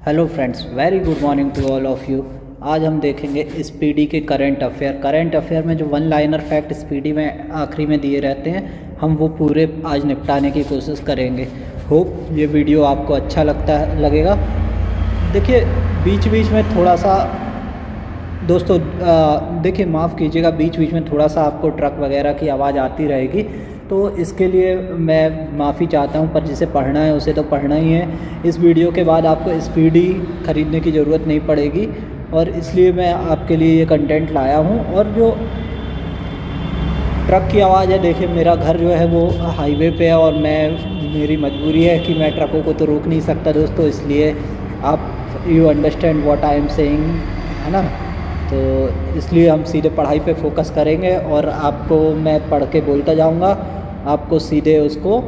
Hello friends, very good morning to all of you. आज हम देखेंगे स्पीडी के करंट अफेयर में जो वन लाइनर फैक्ट स्पीडी में आखिरी में दिए रहते हैं, हम वो पूरे आज निपटाने की कोशिश करेंगे। होप ये वीडियो आपको अच्छा लगेगा। देखिए, बीच बीच में थोड़ा सा दोस्तों देखिए, माफ़ कीजिएगा, बीच बीच में थोड़ा सा आपको ट्रक वगैरह की आवाज़ आती रहेगी, तो इसके लिए मैं माफ़ी चाहता हूं। पर जिसे पढ़ना है उसे तो पढ़ना ही है। इस वीडियो के बाद आपको स्पीडी ख़रीदने की ज़रूरत नहीं पड़ेगी, और इसलिए मैं आपके लिए ये कंटेंट लाया हूं। और जो ट्रक की आवाज़ है, देखिए मेरा घर जो है वो हाईवे पे है, और मेरी मजबूरी है कि मैं ट्रकों को तो रोक नहीं सकता दोस्तों, इसलिए आप you understand what I am saying, है ना। तो इसलिए हम सीधे पढ़ाई पे फोकस करेंगे, और आपको मैं पढ़ के बोलता जाऊंगा, आपको सीधे उसको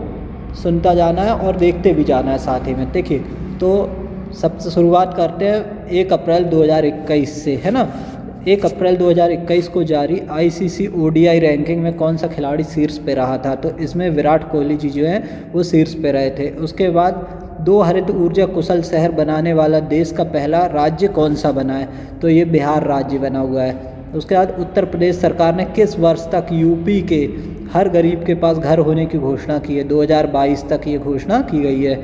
सुनता जाना है और देखते भी जाना है साथ ही में। देखिए, तो सबसे शुरुआत करते हैं 1 अप्रैल 2021 से, है ना। 1 अप्रैल 2021 को जारी ICC ODI रैंकिंग में कौन सा खिलाड़ी शीर्ष पे रहा था? तो इसमें विराट कोहली जी जो हैं वो शीर्ष पे रहे थे। उसके बाद 2 हरित ऊर्जा कुशल शहर बनाने वाला देश का पहला राज्य कौन सा बना है? तो ये बिहार राज्य बना हुआ है। उसके बाद उत्तर प्रदेश सरकार ने किस वर्ष तक यूपी के हर गरीब के पास घर होने की घोषणा की है? 2022 तक ये घोषणा की गई है।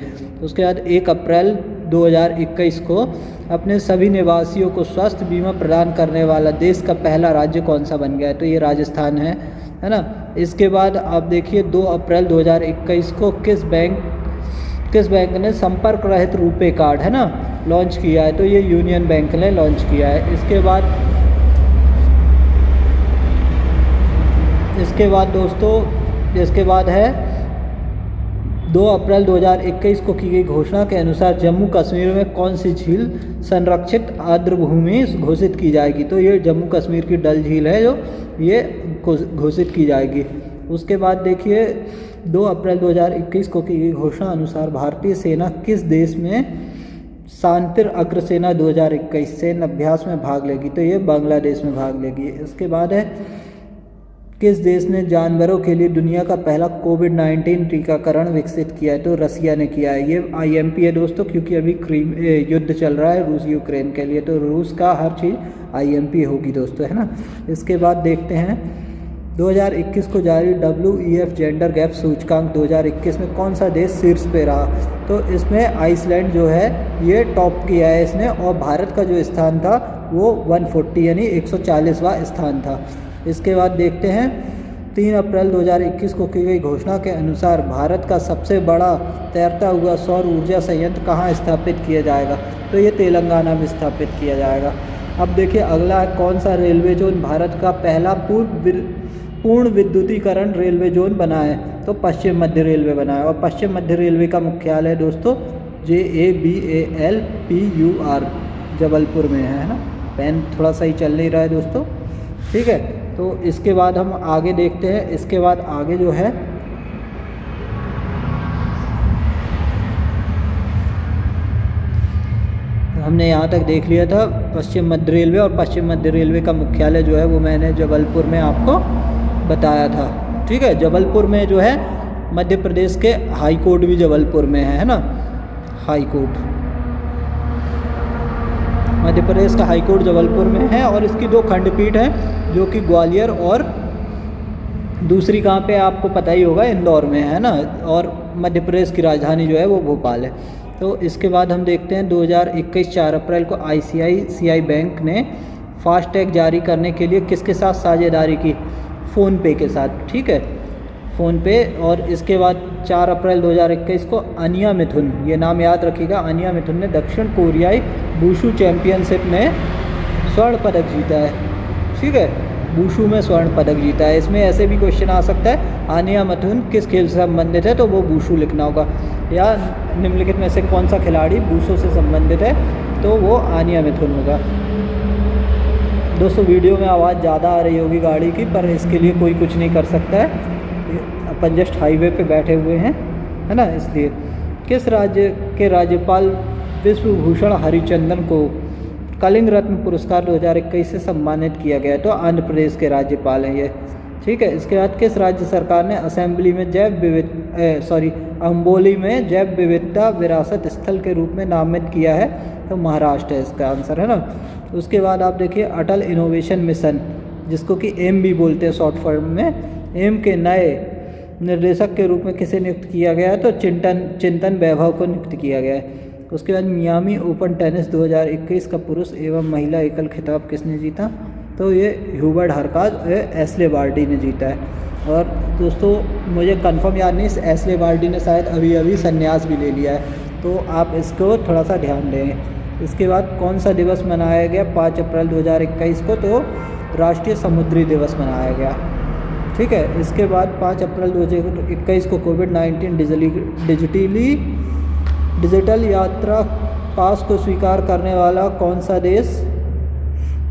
उसके बाद 1 अप्रैल 2021 को अपने सभी निवासियों को स्वास्थ्य बीमा प्रदान करने वाला देश का पहला राज्य कौन सा बन गया है? तो ये राजस्थान है ना। इसके बाद आप देखिए, 2 अप्रैल 2021 को किस बैंक ने संपर्क रहित रुपे कार्ड, है ना, लॉन्च किया है? तो ये यूनियन बैंक ने लॉन्च किया है। इसके बाद है 2 अप्रैल 2021 को की गई घोषणा के अनुसार जम्मू कश्मीर में कौन सी झील संरक्षित आर्द्रभूमि घोषित की जाएगी? तो ये जम्मू कश्मीर की डल झील है जो ये घोषित की जाएगी। उसके बाद देखिए, 2 अप्रैल 2021 को की गई घोषणा अनुसार भारतीय सेना किस देश में शांतिर अग्रसेना 2021 सैन्य अभ्यास में भाग लेगी? तो ये बांग्लादेश में भाग लेगी। इसके बाद है, किस देश ने जानवरों के लिए दुनिया का पहला कोविड-19 टीकाकरण विकसित किया है? तो रसिया ने किया है। ये IMP है दोस्तों, क्योंकि अभी युद्ध चल रहा है रूस यूक्रेन के लिए, तो रूस का हर चीज़ IMP होगी दोस्तों, है ना। इसके बाद देखते हैं, 2021 को जारी WEF जेंडर गैप सूचकांक 2021 में कौन सा देश शीर्ष पे रहा? तो इसमें आइसलैंड जो है ये टॉप किया है इसने, और भारत का जो स्थान था वो 140 यानी 140वां स्थान था। इसके बाद देखते हैं, 3 अप्रैल 2021 को की गई घोषणा के अनुसार भारत का सबसे बड़ा तैरता हुआ सौर ऊर्जा संयंत्र कहाँ स्थापित किया जाएगा? तो ये तेलंगाना में स्थापित किया जाएगा। अब देखिए, अगला है, कौन सा रेलवे जोन भारत का पहला पूर्ण विद्युतीकरण रेलवे जोन बना है? तो पश्चिम मध्य रेलवे बना है, और पश्चिम मध्य रेलवे का मुख्यालय दोस्तों JABALPUR जबलपुर में है ना। पेन थोड़ा सा ही चल नहीं रहा है दोस्तों, ठीक है। तो इसके बाद हम आगे देखते हैं। इसके बाद आगे जो है, हमने यहाँ तक देख लिया था पश्चिम मध्य रेलवे, और पश्चिम मध्य रेलवे का मुख्यालय जो है वो मैंने जबलपुर में आपको बताया था, ठीक है। जबलपुर में जो है मध्य प्रदेश के हाई कोर्ट भी जबलपुर में है ना। हाई कोर्ट, मध्य प्रदेश का हाई कोर्ट जबलपुर में है, और इसकी 2 खंडपीठ हैं जो कि ग्वालियर, और दूसरी कहाँ पे आपको पता ही होगा, इंदौर में है ना। और मध्य प्रदेश की राजधानी जो है वो भोपाल है। तो इसके बाद हम देखते हैं, 2021 4 अप्रैल को ICICI बैंक ने फास्टैग जारी करने के लिए किसके साथ साझेदारी की? फ़ोनपे के साथ, ठीक है, फ़ोनपे। और इसके बाद 4 अप्रैल 2021 को अनिया मिथुन, ये नाम याद रखिएगा, अनिया मिथुन ने दक्षिण कोरियाई वुशु चैंपियनशिप में स्वर्ण पदक जीता है, ठीक है। वुशु में स्वर्ण पदक जीता है। इसमें ऐसे भी क्वेश्चन आ सकता है, अनिया मिथुन किस खेल से संबंधित है? तो वो वुशु लिखना होगा। या निम्नलिखित में से कौन सा खिलाड़ी वुशु से संबंधित है? तो वो अनिया मिथुन होगा। दोस्तों, वीडियो में आवाज़ ज़्यादा आ रही होगी गाड़ी की, पर इसके लिए कोई कुछ नहीं कर सकता है, अपन जस्ट हाईवे पे बैठे हुए हैं, है ना, इसलिए। किस राज्य के राज्यपाल विश्वभूषण हरिचंदन को कलिंग रत्न पुरस्कार 2021 से सम्मानित किया गया? तो आंध्र प्रदेश के राज्यपाल हैं ये, ठीक है। इसके बाद किस राज्य सरकार ने असेंबली में अम्बोली में जैव विविधता विरासत स्थल के रूप में नामित किया है? तो महाराष्ट्र है इसका आंसर, है ना। उसके बाद आप देखिए अटल इनोवेशन मिशन, जिसको कि एम भी बोलते हैं शॉर्ट फॉर्म में, एम के नए निर्देशक के रूप में किसे नियुक्त किया गया है, तो चिंतन वैभव को नियुक्त किया गया है। उसके बाद मियामी ओपन टेनिस 2021 का पुरुष एवं महिला एकल खिताब किसने जीता, तो ये ह्यूबर्ट हरकाज एस्ले बार्टी ने जीता है। और दोस्तों मुझे कंफर्म याद नहीं, एस्ले बार्टी ने शायद अभी अभी संन्यास भी ले लिया है, तो आप इसको थोड़ा सा ध्यान दें। इसके बाद कौन सा दिवस मनाया गया 5 अप्रैल 2021 को, तो राष्ट्रीय समुद्री दिवस मनाया गया, ठीक है। इसके बाद 5 अप्रैल 2021 को कोविड-19 डिजिटल यात्रा पास को स्वीकार करने वाला कौन सा देश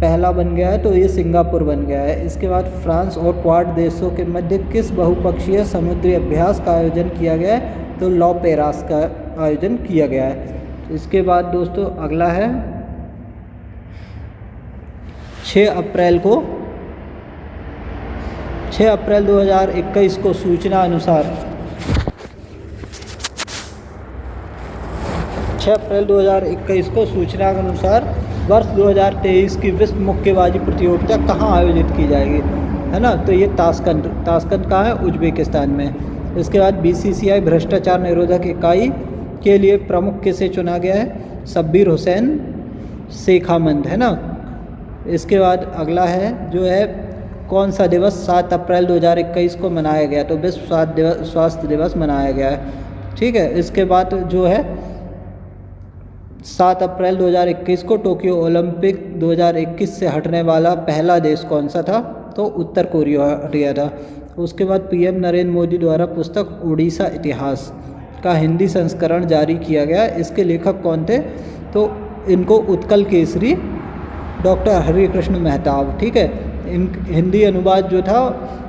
पहला बन गया है, तो ये सिंगापुर बन गया है। इसके बाद फ्रांस और क्वाड देशों के मध्य किस बहुपक्षीय समुद्री अभ्यास का आयोजन किया गया है, तो लॉ पेरास का आयोजन किया गया है। इसके बाद दोस्तों अगला है 6 अप्रैल 2021 को सूचना अनुसार 6 अप्रैल 2021 को सूचना के अनुसार वर्ष 2023 की विश्व मुक्केबाजी प्रतियोगिता कहाँ आयोजित की जाएगी, है ना, तो ये ताशकंद कहाँ है, उज्बेकिस्तान में। इसके बाद बीसीसीआई भ्रष्टाचार निरोधक इकाई के लिए प्रमुख किसे चुना गया है, शब्बीर हुसैन शेखावत, है ना। इसके बाद अगला है जो है कौन सा दिवस 7 अप्रैल 2021 को मनाया गया, तो विश्व स्वास्थ्य दिवस मनाया गया है, ठीक है। इसके बाद जो है 7 अप्रैल 2021 को टोक्यो ओलंपिक 2021 से हटने वाला पहला देश कौन सा था, तो उत्तर कोरिया था। उसके बाद पीएम नरेंद्र मोदी द्वारा पुस्तक उड़ीसा इतिहास का हिंदी संस्करण जारी किया गया। इसके लेखक कौन थे, तो इनको उत्कल केसरी डॉक्टर हरिकृष्ण मेहताब, ठीक है। हिंदी अनुवाद जो था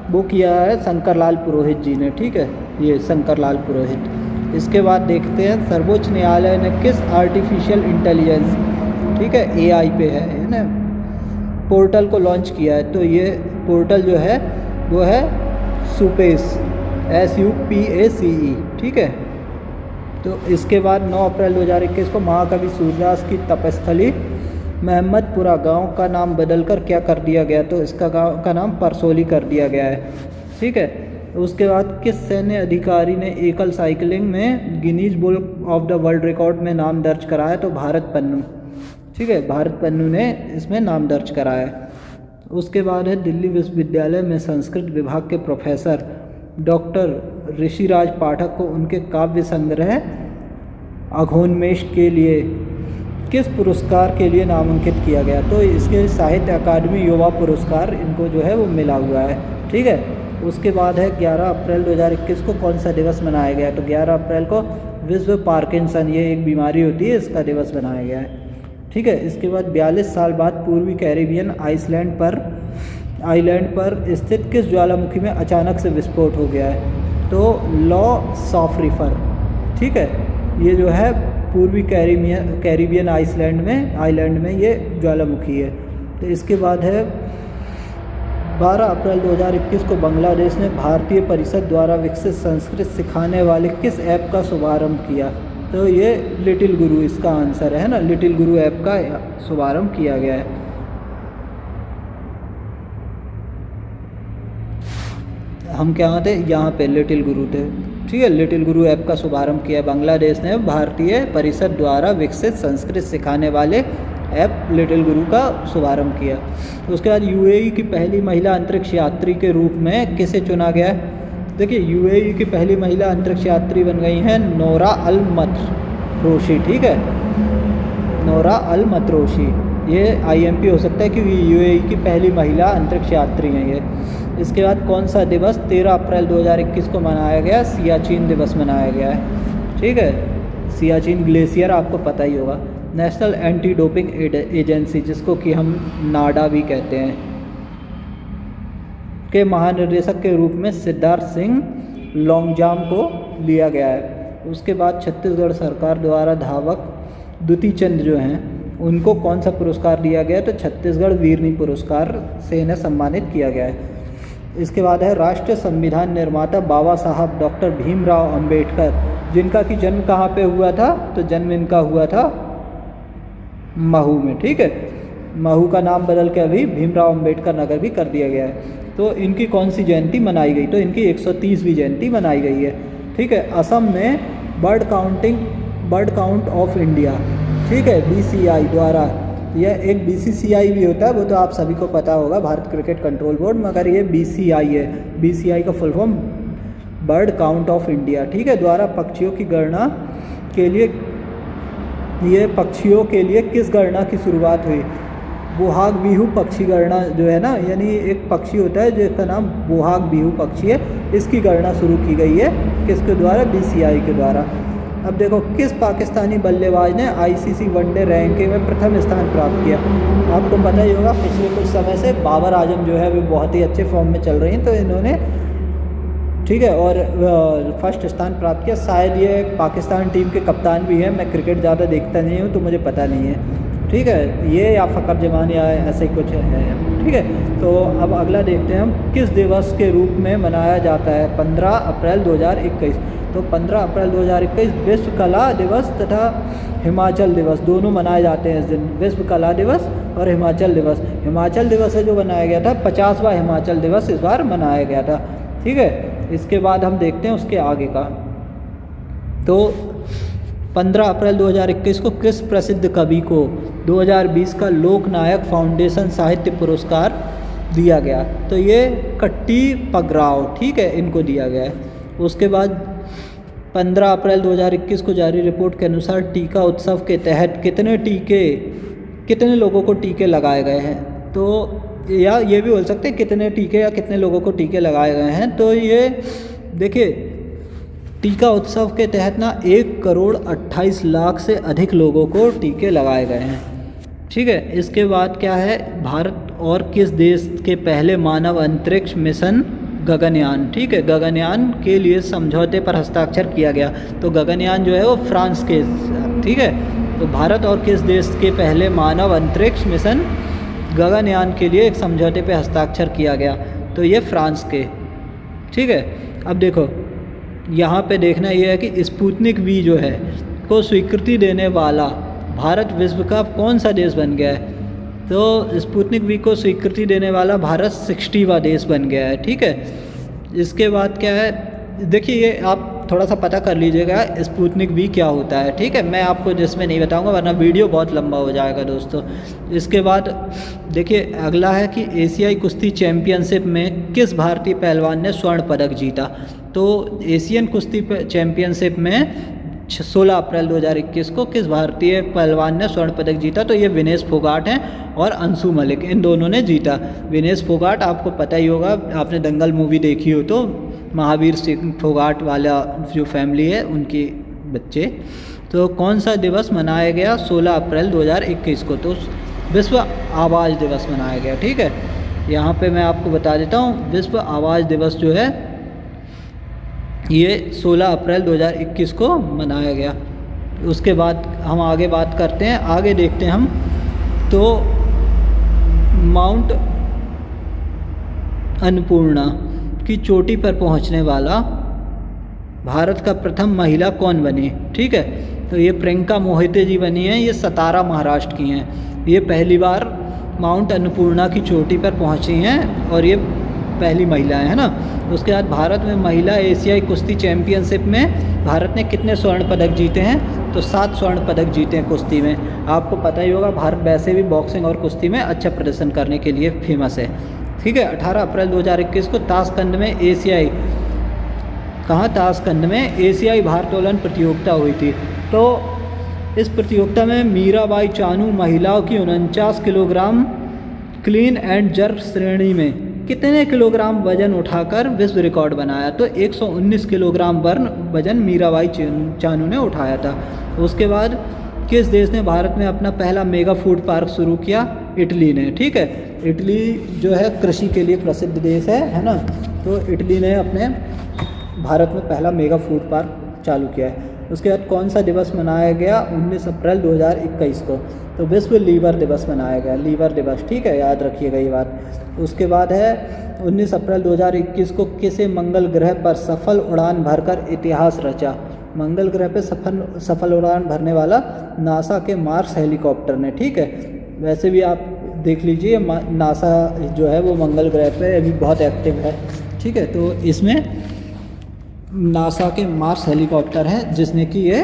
वो किया है शंकरलाल पुरोहित जी ने, ठीक है, ये शंकरलाल पुरोहित। इसके बाद देखते हैं सर्वोच्च न्यायालय ने किस आर्टिफिशियल इंटेलिजेंस, ठीक है, एआई पे है ना, पोर्टल को लॉन्च किया है, तो ये पोर्टल जो है वो है सुपेस, SUPACE, ठीक है। तो इसके बाद 9 अप्रैल 2021 को महाकवि सूरदास की तपस्थली महमदपुरा गांव का नाम बदलकर क्या कर दिया गया, तो इसका गांव का नाम परसोली कर दिया गया है, ठीक है। उसके बाद किस सैन्य अधिकारी ने एकल साइकिलिंग में Guinness book of the world record में नाम दर्ज कराया, तो भारत पन्नू, ठीक है, भारत पन्नू ने इसमें नाम दर्ज कराया है। उसके बाद है दिल्ली विश्वविद्यालय में संस्कृत विभाग के प्रोफेसर डॉक्टर ऋषिराज पाठक को उनके काव्य संग्रह अघोन्मेष के लिए किस पुरस्कार के लिए नामांकित किया गया, तो इसके साहित्य अकादमी युवा पुरस्कार इनको जो है वो मिला हुआ है, ठीक है। उसके बाद है 11 अप्रैल 2021 को कौन सा दिवस मनाया गया, तो 11 अप्रैल को विश्व पार्किंसन, ये एक बीमारी होती है, इसका दिवस मनाया गया है, ठीक है। इसके बाद 42 साल बाद पूर्वी कैरिबियन आइलैंड पर स्थित किस ज्वालामुखी में अचानक से विस्फोट हो गया है, तो लॉ सॉफ्रीफर, ठीक है, ये जो है पूर्वी कैरिबियन आइलैंड में ये ज्वालामुखी है। तो इसके बाद है 12 अप्रैल 2021 को बांग्लादेश ने भारतीय परिषद द्वारा विकसित संस्कृत सिखाने वाले किस ऐप का शुभारंभ किया, तो ये लिटिल गुरु इसका आंसर है ना, लिटिल गुरु ऐप का शुभारंभ किया गया है। हम क्या थे, यहाँ पे लिटिल गुरु थे, ठीक है, लिटिल गुरु ऐप का शुभारंभ किया बांग्लादेश ने भारतीय परिषद द्वारा विकसित संस्कृत सिखाने वाले ऐप लिटिल गुरु का शुभारंभ किया। उसके बाद यूएई की पहली महिला अंतरिक्ष यात्री के रूप में किसे चुना गया है, देखिए यूएई की पहली महिला अंतरिक्ष यात्री बन गई हैं नोरा अल मतरोशी, ठीक है, नोरा अल मतरोशी, ये IMP हो सकता है क्योंकि यूएई की पहली महिला अंतरिक्ष यात्री हैं ये। इसके बाद कौन सा दिवस 13 अप्रैल 2021 को मनाया गया, सियाचिन दिवस मनाया गया है, ठीक है, सियाचिन ग्लेशियर आपको पता ही होगा। नेशनल एंटी डोपिंग एजेंसी, जिसको कि हम नाडा भी कहते हैं, के महानिदेशक के रूप में सिद्धार्थ सिंह लॉन्गजाम को लिया गया है। उसके बाद छत्तीसगढ़ सरकार द्वारा धावक द्युति चंद जो हैं उनको कौन सा पुरस्कार दिया गया, तो छत्तीसगढ़ वीरनी पुरस्कार से इन्हें सम्मानित किया गया है। इसके बाद है राष्ट्रीय संविधान निर्माता बाबा साहब डॉक्टर भीमराव अंबेडकर, जिनका कि जन्म कहाँ पे हुआ था, तो जन्म इनका हुआ था महू में, ठीक है। महू का नाम बदल के अभी भीमराव अंबेडकर नगर भी कर दिया गया है। तो इनकी कौन सी जयंती मनाई गई? तो इनकी 130वीं जयंती मनाई गई है, ठीक है। असम में बर्ड काउंट ऑफ इंडिया, ठीक है, BCI द्वारा, यह एक BCCI भी होता है, वो तो आप सभी को पता होगा, भारत क्रिकेट कंट्रोल बोर्ड, मगर ये BCI है। BCI का full form bird count of India, ठीक है, द्वारा पक्षियों की गणना के लिए, ये पक्षियों के लिए किस गणना की शुरुआत हुई? बोहाग बिहू पक्षी गणना जो है ना, यानी एक पक्षी होता है जिसका नाम बोहाग बिहू पक्षी है, इसकी गणना शुरू की गई है किसके द्वारा? BCI के द्वारा। अब देखो, किस पाकिस्तानी बल्लेबाज ने ICC वनडे रैंकिंग में प्रथम स्थान प्राप्त किया? आपको पता ही होगा, पिछले कुछ समय से बाबर आजम जो है वो बहुत ही अच्छे फॉर्म में चल रही हैं, तो इन्होंने, ठीक है, और फर्स्ट स्थान प्राप्त किया। शायद ये पाकिस्तान टीम के कप्तान भी हैं, मैं क्रिकेट ज़्यादा देखता नहीं हूँ तो मुझे पता नहीं है, ठीक है, ये या फ़खर जमान या ऐसे ही कुछ है, ठीक है। तो अब अगला देखते हैं हम, किस दिवस के रूप में मनाया जाता है 15 अप्रैल 2021? तो 15 अप्रैल 2021 विश्व कला दिवस तथा हिमाचल दिवस दोनों मनाए जाते हैं इस दिन। विश्व कला दिवस और हिमाचल दिवस। हिमाचल दिवस है जो बनाया गया था, 50वां हिमाचल दिवस इस बार मनाया गया था, ठीक है। इसके बाद हम देखते हैं उसके आगे का। तो 15 अप्रैल 2021 को किस प्रसिद्ध कवि को 2020 का लोकनायक फाउंडेशन साहित्य पुरस्कार दिया गया? तो ये कट्टी पगराव, ठीक है, इनको दिया गया है। उसके बाद 15 अप्रैल 2021 को जारी रिपोर्ट के अनुसार टीका उत्सव के तहत कितने लोगों को टीके लगाए गए हैं? तो या ये भी बोल सकते हैं कितने टीके या कितने लोगों को टीके लगाए गए हैं। तो ये देखिए, टीका उत्सव के तहत ना 1,28,00,000 से अधिक लोगों को टीके लगाए गए हैं, ठीक है। इसके बाद क्या है, भारत और किस देश के पहले मानव अंतरिक्ष मिशन गगनयान, ठीक है, गगनयान के लिए समझौते पर हस्ताक्षर किया गया? तो गगनयान जो है वो फ्रांस के, ठीक है। तो भारत और किस देश के पहले मानव अंतरिक्ष मिशन गगनयान के लिए एक समझौते पर हस्ताक्षर किया गया? तो ये फ्रांस के, ठीक है। अब देखो, यहाँ पे देखना ये है कि स्पुतनिक V जो है को स्वीकृति देने वाला भारत विश्व का कौन सा देश बन गया है? तो स्पुतनिक V को स्वीकृति देने वाला भारत 60वां देश बन गया है, ठीक है। इसके बाद क्या है, देखिए, ये आप थोड़ा सा पता कर लीजिएगा स्पुतनिक V क्या होता है, ठीक है। मैं आपको जिसमें नहीं बताऊंगा वरना वीडियो बहुत लंबा हो जाएगा दोस्तों। इसके बाद देखिए, अगला है कि एशियाई कुश्ती चैम्पियनशिप में किस भारतीय पहलवान ने स्वर्ण पदक जीता? तो एशियन कुश्ती चैम्पियनशिप में 16 अप्रैल 2021 को किस भारतीय पहलवान ने स्वर्ण पदक जीता? तो ये विनेश फोगाट हैं और अंशु मलिक, इन दोनों ने जीता। विनेश फोगाट आपको पता ही होगा, आपने दंगल मूवी देखी हो तो, महावीर सिंह फोगाट वाला जो फैमिली है उनके बच्चे। तो कौन सा दिवस मनाया गया 16 अप्रैल 2021 को? तो विश्व आवाज़ दिवस मनाया गया, ठीक है। यहाँ पे मैं आपको बता देता हूँ, विश्व आवाज़ दिवस जो है ये 16 अप्रैल 2021 को मनाया गया। उसके बाद हम आगे बात करते हैं, आगे देखते हैं हम। तो माउंट अन्नपूर्णा की चोटी पर पहुंचने वाला भारत का प्रथम महिला कौन बनी? ठीक है, तो ये प्रियंका मोहिते जी बनी हैं, ये सतारा महाराष्ट्र की हैं। ये पहली बार माउंट अन्नपूर्णा की चोटी पर पहुंची हैं और ये पहली महिला है ना। उसके बाद भारत में महिला एशियाई कुश्ती चैम्पियनशिप में भारत ने कितने स्वर्ण पदक जीते हैं? तो 7 स्वर्ण पदक जीते हैं कुश्ती में। आपको पता ही होगा भारत वैसे भी बॉक्सिंग और कुश्ती में अच्छा प्रदर्शन करने के लिए फेमस है। ठीक है, 18 अप्रैल 2021 को ताशकंद में ताशकंद में एशियाई भारोत्तोलन प्रतियोगिता हुई थी। तो इस प्रतियोगिता में मीराबाई चानू महिलाओं की 49 किलोग्राम क्लीन एंड जर्क श्रेणी में कितने किलोग्राम वजन उठाकर विश्व रिकॉर्ड बनाया? तो 119 किलोग्राम वजन मीराबाई चानू ने उठाया था। उसके बाद किस देश ने भारत में अपना पहला मेगा फूड पार्क शुरू किया? इटली ने। ठीक है, इटली जो है कृषि के लिए प्रसिद्ध देश है ना। तो इटली ने अपने भारत में पहला मेगा फूड पार्क चालू किया है। उसके बाद कौन सा दिवस मनाया गया 19 अप्रैल 2021 को? तो विश्व लीवर दिवस मनाया गया, लीवर दिवस। ठीक है, याद रखिएगा ये बात। उसके बाद है 19 अप्रैल 2021 को किसे मंगल ग्रह पर सफल उड़ान भरकर इतिहास रचा? मंगल ग्रह पे सफल उड़ान भरने वाला नासा के मार्स हेलीकॉप्टर ने, ठीक है। वैसे भी आप देख लीजिए नासा जो है वो मंगल ग्रह पे अभी बहुत एक्टिव है, ठीक है। तो इसमें नासा के मार्स हेलीकॉप्टर है जिसने कि ये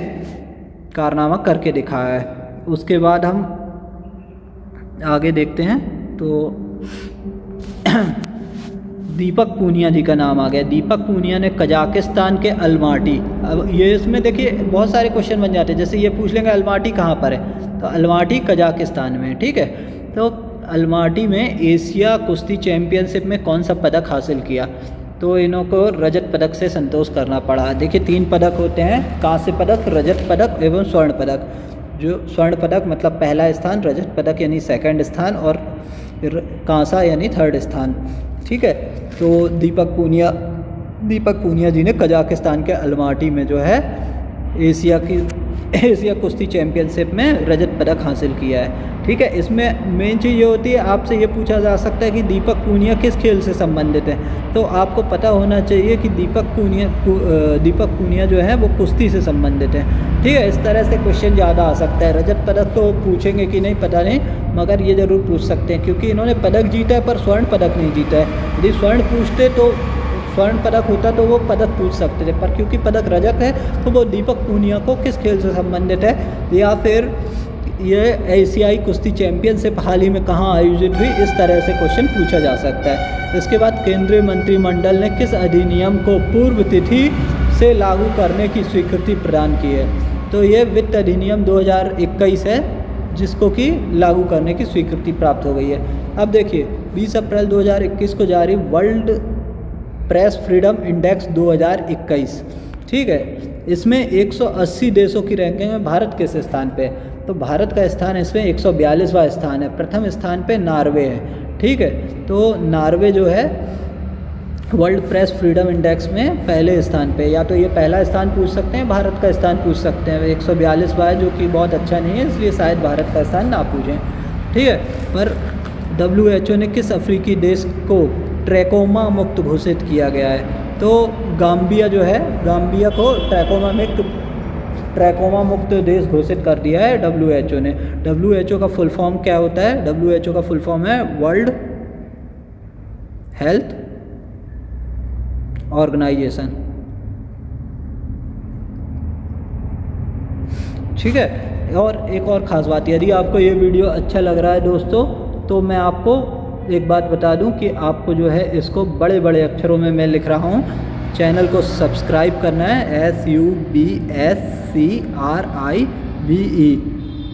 कारनामा करके दिखाया है। उसके बाद हम आगे देखते हैं तो दीपक पूनिया जी का नाम आ गया। दीपक पूनिया ने कजाकिस्तान के अलमाटी, अब ये इसमें देखिए बहुत सारे क्वेश्चन बन जाते हैं, जैसे ये पूछ लेंगे अलमाटी कहाँ पर है, तो अलमाटी कजाकिस्तान में, ठीक है। तो अलमाटी में एशिया कुश्ती चैम्पियनशिप में कौन सा पदक हासिल किया, तो इन्हों को रजत पदक से संतोष करना पड़ा। देखिए 3 पदक होते हैं, कांस्य पदक, रजत पदक एवं स्वर्ण पदक। जो स्वर्ण पदक मतलब पहला स्थान, रजत पदक यानी सेकंड स्थान और कांसा यानी थर्ड स्थान, ठीक है। तो दीपक पूनिया जी ने कजाकिस्तान के अलमाटी में जो है एशिया कुश्ती चैम्पियनशिप में रजत पदक हासिल किया है, ठीक है। इसमें मेन चीज़ ये होती है, आपसे ये पूछा जा सकता है कि दीपक पूनिया किस खेल से संबंधित है, तो आपको पता होना चाहिए कि दीपक पूनिया जो है वो कुश्ती से संबंधित है, ठीक है। इस तरह से क्वेश्चन ज़्यादा आ सकता है। रजत पदक तो पूछेंगे कि नहीं पता नहीं, मगर ये ज़रूर पूछ सकते हैं क्योंकि इन्होंने पदक जीता है पर स्वर्ण पदक नहीं जीता है। यदि स्वर्ण पूछते तो स्वर्ण पदक होता तो वो पदक पूछ सकते थे, पर क्योंकि पदक रजत है तो वो दीपक पूनिया को किस खेल से संबंधित है, या फिर ये एशियाई कुश्ती चैंपियनशिप हाल ही में कहाँ आयोजित हुई, इस तरह से क्वेश्चन पूछा जा सकता है। इसके बाद केंद्रीय मंत्रिमंडल ने किस अधिनियम को पूर्व तिथि से लागू करने की स्वीकृति प्रदान की है, तो ये वित्त अधिनियम 2021 है जिसको कि लागू करने की स्वीकृति प्राप्त हो गई है। अब देखिए 20 अप्रैल 2021 को जारी वर्ल्ड प्रेस फ्रीडम इंडेक्स 2021, ठीक है। इसमें 180 देशों की रैंकिंग में भारत किस स्थान पे है, तो भारत का स्थान इसमें 142वां स्थान है। प्रथम स्थान पे नार्वे है, ठीक है। तो नार्वे जो है वर्ल्ड प्रेस फ्रीडम इंडेक्स में पहले स्थान पे, या तो ये पहला स्थान पूछ सकते हैं, भारत का स्थान पूछ सकते हैं। 142वां है जो कि बहुत अच्छा नहीं है, इसलिए शायद भारत का स्थान ना पूछें, ठीक है। पर WHO ने किस अफ्रीकी देश को ट्रैकोमा मुक्त घोषित किया गया है, तो गाम्बिया जो है, गाम्बिया को ट्रैकोमा मुक्त देश घोषित कर दिया है WHO ने। WHO का फुल फॉर्म क्या होता है, WHO का फुल फॉर्म है वर्ल्ड हेल्थ ऑर्गेनाइजेशन, ठीक है। और एक और ख़ास बात, यदि आपको ये वीडियो अच्छा लग रहा है दोस्तों, तो मैं आपको एक बात बता दूं कि आपको जो है इसको बड़े बड़े अक्षरों में मैं लिख रहा हूं, चैनल को सब्सक्राइब करना है, SUBSCRIBE।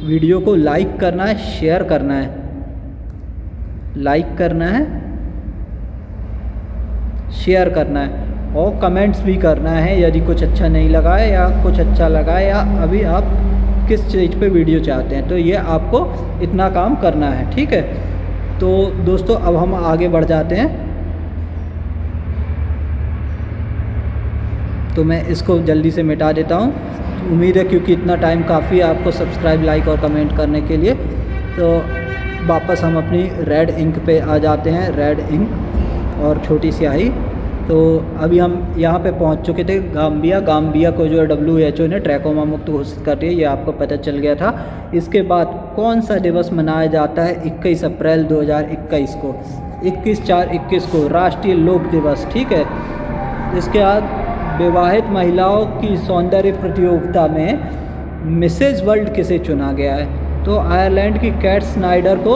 वीडियो को लाइक करना है, शेयर करना है, लाइक करना है, शेयर करना है और कमेंट्स भी करना है यदि कुछ अच्छा नहीं लगा है या कुछ अच्छा लगा है, या अभी आप किस चीज़ पे वीडियो चाहते हैं, तो ये आपको इतना काम करना है, ठीक है। तो दोस्तों अब हम आगे बढ़ जाते हैं, तो मैं इसको जल्दी से मिटा देता हूँ। उम्मीद है क्योंकि इतना टाइम काफ़ी है आपको सब्सक्राइब, लाइक और कमेंट करने के लिए। तो वापस हम अपनी रेड इंक पे आ जाते हैं, रेड इंक और छोटी स्याही। तो अभी हम यहाँ पे पहुँच चुके थे गाम्बिया को जो WHO ने ट्रैकोमा मुक्त घोषित कर दिया, ये आपको पता चल गया था। इसके बाद कौन सा दिवस मनाया जाता है 21 अप्रैल 2021 को, 21/4/21 को राष्ट्रीय लोक दिवस, ठीक है। इसके बाद विवाहित महिलाओं की सौंदर्य प्रतियोगिता में मिसेज वर्ल्ड किसे चुना गया है, तो आयरलैंड की कैट स्नाइडर को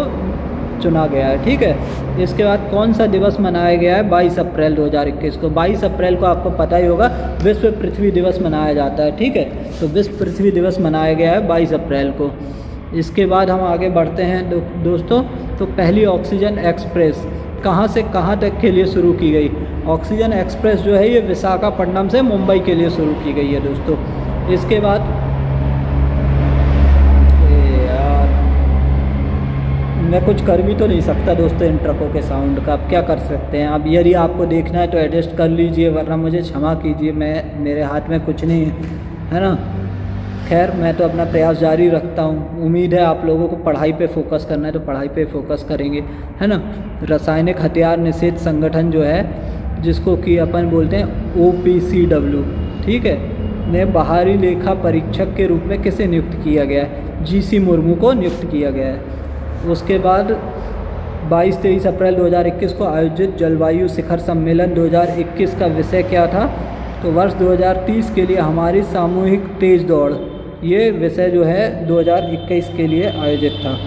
चुना गया है, ठीक है। इसके बाद कौन सा दिवस मनाया गया है 22 अप्रैल 2021 को, 22 अप्रैल को आपको पता ही होगा विश्व पृथ्वी दिवस मनाया जाता है, ठीक है। तो विश्व पृथ्वी दिवस मनाया गया है 22 अप्रैल को। इसके बाद हम आगे बढ़ते हैं दोस्तों, तो पहली ऑक्सीजन एक्सप्रेस कहाँ से कहाँ तक के लिए शुरू की गई। ऑक्सीजन एक्सप्रेस जो है ये विशाखापट्टनम से मुंबई के लिए शुरू की गई है दोस्तों। इसके बाद मैं कुछ कर भी तो नहीं सकता दोस्तों इन ट्रकों के साउंड का, अब क्या कर सकते हैं। अब यदि आपको देखना है तो एडजस्ट कर लीजिए, वरना मुझे क्षमा कीजिए, मेरे हाथ में कुछ नहीं है ना। खैर मैं तो अपना प्रयास जारी रखता हूँ। उम्मीद है आप लोगों को पढ़ाई पे फोकस करना है तो पढ़ाई पे फोकस करेंगे, है ना। रासायनिक हथियार निषेध संगठन जो है, जिसको कि अपन बोलते हैं OPCW, ठीक है, ने बाहरी लेखा परीक्षक के रूप में किसे नियुक्त किया गया है? जीसी मुर्मू को नियुक्त किया गया है। उसके बाद 22-23 अप्रैल 2021 को आयोजित जलवायु शिखर सम्मेलन 2021 का विषय क्या था? तो वर्ष 2030 के लिए हमारी सामूहिक तेज दौड़, ये विषय जो है 2021 के लिए आयोजित था।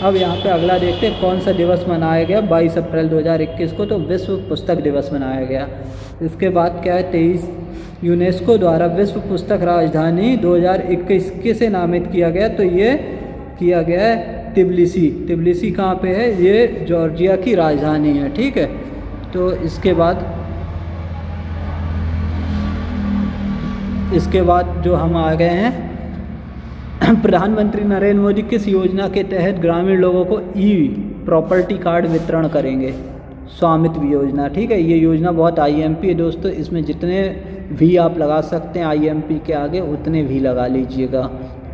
अब यहाँ पे अगला देखते हैं कौन सा दिवस मनाया गया 22 अप्रैल 2021 को, तो विश्व पुस्तक दिवस मनाया गया। इसके बाद क्या है 23 यूनेस्को द्वारा विश्व पुस्तक राजधानी 2021 किसे नामित किया गया? तो ये किया गया है तिब्लिसी। तिब्लिसी कहाँ पे है? ये जॉर्जिया की राजधानी है, ठीक है। तो इसके बाद जो हम आ गए हैं प्रधानमंत्री नरेंद्र मोदी किस योजना के तहत ग्रामीण लोगों को ई प्रॉपर्टी कार्ड वितरण करेंगे? स्वामित्व योजना, ठीक है। ये योजना बहुत आईएमपी है दोस्तों, इसमें जितने भी आप लगा सकते हैं आईएमपी के आगे उतने भी लगा लीजिएगा,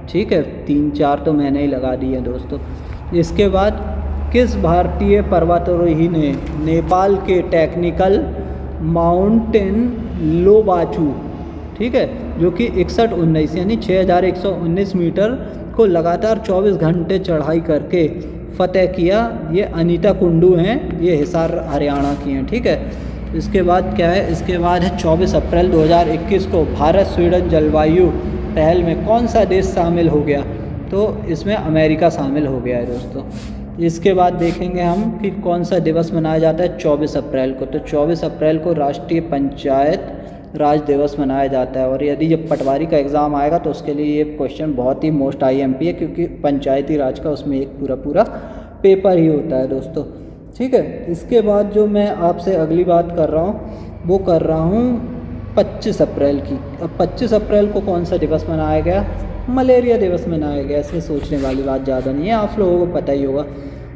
ठीक है। 3-4 तो मैंने ही लगा दिए दोस्तों। इसके बाद किस भारतीय पर्वतारोही ने नेपाल के टेक्निकल माउंटेन लोबाचू, ठीक है, जो कि 6119 यानी 6119 मीटर को लगातार 24 घंटे चढ़ाई करके फतेह किया? ये अनीता कुंडू हैं, ये हिसार हरियाणा की हैं, ठीक है। इसके बाद क्या है? इसके बाद है 24 अप्रैल 2021 को भारत स्वीडन जलवायु पहल में कौन सा देश शामिल हो गया? तो इसमें अमेरिका शामिल हो गया है दोस्तों। इसके बाद देखेंगे हम कि कौन सा दिवस मनाया जाता है 24 अप्रैल को। तो 24 अप्रैल को राष्ट्रीय पंचायत राज दिवस मनाया जाता है। और यदि जब पटवारी का एग्ज़ाम आएगा तो उसके लिए ये क्वेश्चन बहुत ही मोस्ट आईएमपी है, क्योंकि पंचायती राज का उसमें एक पूरा पेपर ही होता है दोस्तों, ठीक है। इसके बाद जो मैं आपसे अगली बात कर रहा हूँ वो कर रहा हूँ 25 अप्रैल की। अब 25 अप्रैल को कौन सा दिवस मनाया गया? मलेरिया दिवस मनाया गया। इसमें सोचने वाली बात ज़्यादा नहीं है, आप लोगों को पता ही होगा।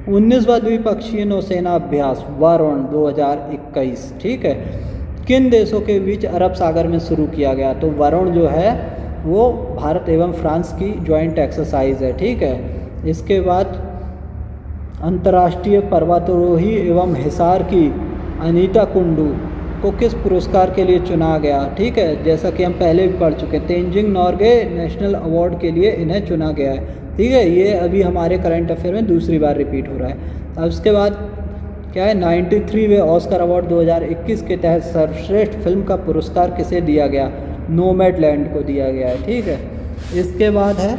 19वां द्विपक्षीय नौसेना अभ्यास वरुण 2021, ठीक है, किन देशों के बीच अरब सागर में शुरू किया गया? तो वरुण जो है वो भारत एवं फ्रांस की जॉइंट एक्सरसाइज है, ठीक है। इसके बाद अंतर्राष्ट्रीय पर्वतारोही एवं हिसार की अनीता कुंडू को किस पुरस्कार के लिए चुना गया? ठीक है, जैसा कि हम पहले भी पढ़ चुके हैं, तेंजिंग नॉर्गे नेशनल अवार्ड के लिए इन्हें चुना गया है, ठीक है। ये अभी हमारे करंट अफेयर में दूसरी बार रिपीट हो रहा है। अब उसके बाद क्या है 93वें ऑस्कर अवार्ड 2021 के तहत सर्वश्रेष्ठ फिल्म का पुरस्कार किसे दिया गया? नोमैडलैंड को दिया गया है, ठीक है। इसके बाद है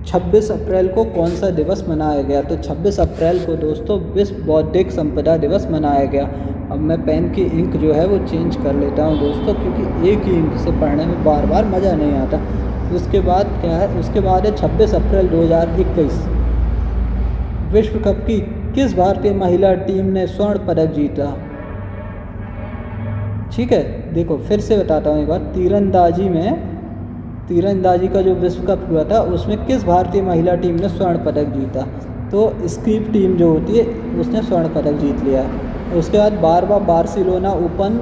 26 अप्रैल को कौन सा दिवस मनाया गया? तो 26 अप्रैल को दोस्तों विश्व बौद्धिक संपदा दिवस मनाया गया। अब मैं पेन की इंक जो है वो चेंज कर लेता हूँ दोस्तों, क्योंकि एक ही इंक से पढ़ने में बार बार मज़ा नहीं आता। उसके बाद क्या है? उसके बाद है 26 अप्रैल 2021 विश्व कप की किस भारतीय महिला टीम ने स्वर्ण पदक जीता? ठीक है, देखो फिर से बताता हूँ एक बार। तीरंदाजी का जो विश्व कप हुआ था उसमें किस भारतीय महिला टीम ने स्वर्ण पदक जीता? तो स्कीप टीम जो होती है उसने स्वर्ण पदक जीत लिया। उसके बाद 12वां बार्सिलोना ओपन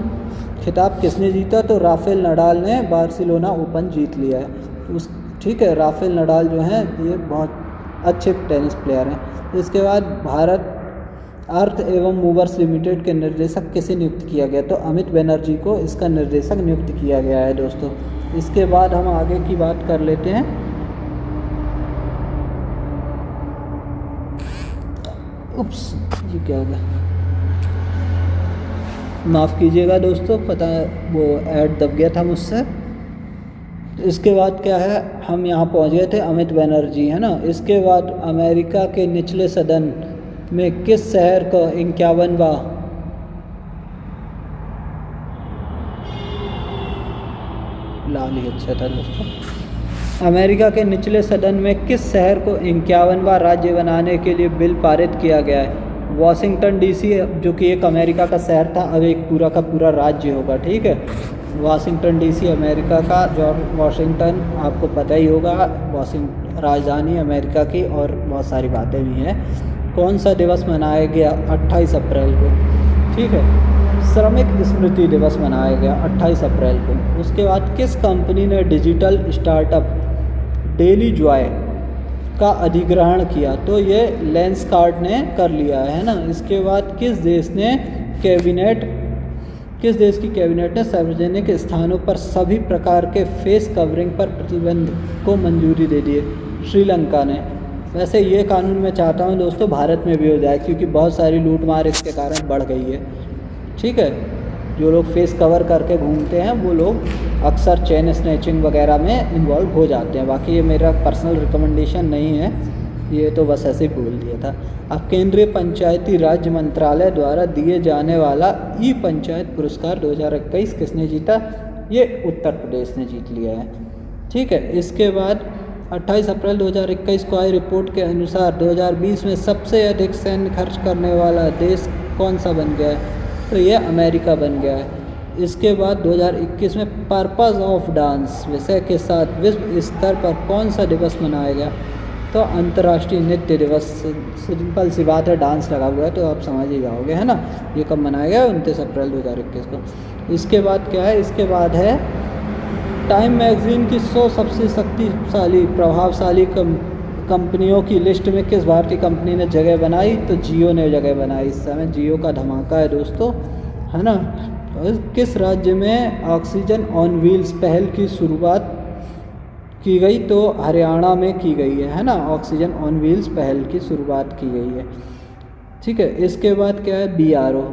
खिताब किसने जीता? तो राफेल नडाल ने बार्सिलोना ओपन जीत लिया है। ठीक है, राफेल नडाल जो हैं ये बहुत अच्छे टेनिस प्लेयर हैं। इसके बाद भारत अर्थ एवं मूवर्स लिमिटेड के निर्देशक किसे नियुक्त किया गया? तो अमित बनर्जी को इसका निर्देशक नियुक्त किया गया है दोस्तों। इसके बाद हम आगे की बात कर लेते हैं। उप्स, ये क्या हो गया, माफ़ कीजिएगा दोस्तों, पता है वो ऐड दब गया था मुझसे। इसके बाद क्या है, हम यहाँ पहुँच गए थे अमित बनर्जी, है ना। इसके बाद अमेरिका के निचले सदन में किस शहर का 51वां लाल ही अच्छा था दोस्तों। अमेरिका के निचले सदन में किस शहर को 51वां राज्य बनाने के लिए बिल पारित किया गया है? वाशिंगटन डीसी, जो कि एक अमेरिका का शहर था, अब एक पूरा का पूरा राज्य होगा। ठीक है, वाशिंगटन डीसी अमेरिका का, जॉर्ज वाशिंगटन आपको पता ही होगा, राजधानी अमेरिका की, और बहुत सारी बातें भी हैं। कौन सा दिवस मनाया गया 28 अप्रैल को? ठीक है, श्रमिक स्मृति दिवस मनाया गया 28 अप्रैल को। उसके बाद किस कंपनी ने डिजिटल स्टार्टअप डेली जॉय का अधिग्रहण किया? तो ये लेंसकार्ट ने कर लिया है ना। इसके बाद किस देश ने कैबिनेट किस देश की कैबिनेट ने सार्वजनिक स्थानों पर सभी प्रकार के फेस कवरिंग पर प्रतिबंध को मंजूरी दे दी है? श्रीलंका ने। वैसे ये कानून मैं चाहता हूँ दोस्तों भारत में भी हो जाए, क्योंकि बहुत सारी लूट मार इसके कारण बढ़ गई है। ठीक है, जो लोग फेस कवर करके घूमते हैं वो लोग अक्सर चेन स्नैचिंग वगैरह में इन्वॉल्व हो जाते हैं। बाकी ये मेरा पर्सनल रिकमेंडेशन नहीं है, ये तो बस ऐसे ही बोल दिया था। अब केंद्रीय पंचायती राज मंत्रालय द्वारा दिए जाने वाला ई पंचायत पुरस्कार 2021 किसने जीता? ये उत्तर प्रदेश ने जीत लिया है। ठीक है, इसके बाद 28 अप्रैल 2021 को आई रिपोर्ट के अनुसार 2020 में सबसे अधिक सैन्य खर्च करने वाला देश कौन सा बन गया है? तो ये अमेरिका बन गया है। इसके बाद 2021 में पर्पस ऑफ डांस विषय के साथ विश्व स्तर पर कौन सा दिवस मनाया गया? तो अंतर्राष्ट्रीय नृत्य दिवस। सिंपल सी बात है, डांस लगा हुआ है तो आप समझ ही जाओगे, है ना। ये कब मनाया गया? 29 अप्रैल 2021 को। इसके बाद क्या है? इसके बाद है टाइम मैगजीन की 100 सबसे शक्तिशाली प्रभावशाली कंपनियों की लिस्ट में किस भारतीय कंपनी ने जगह बनाई? तो जियो ने जगह बनाई। इस समय जियो का धमाका है दोस्तों, है ना। किस राज्य में ऑक्सीजन ऑन व्हील्स पहल की शुरुआत की गई? तो हरियाणा में की गई है ना। ऑक्सीजन ऑन व्हील्स पहल की शुरुआत की गई है। ठीक है, इसके बाद क्या है?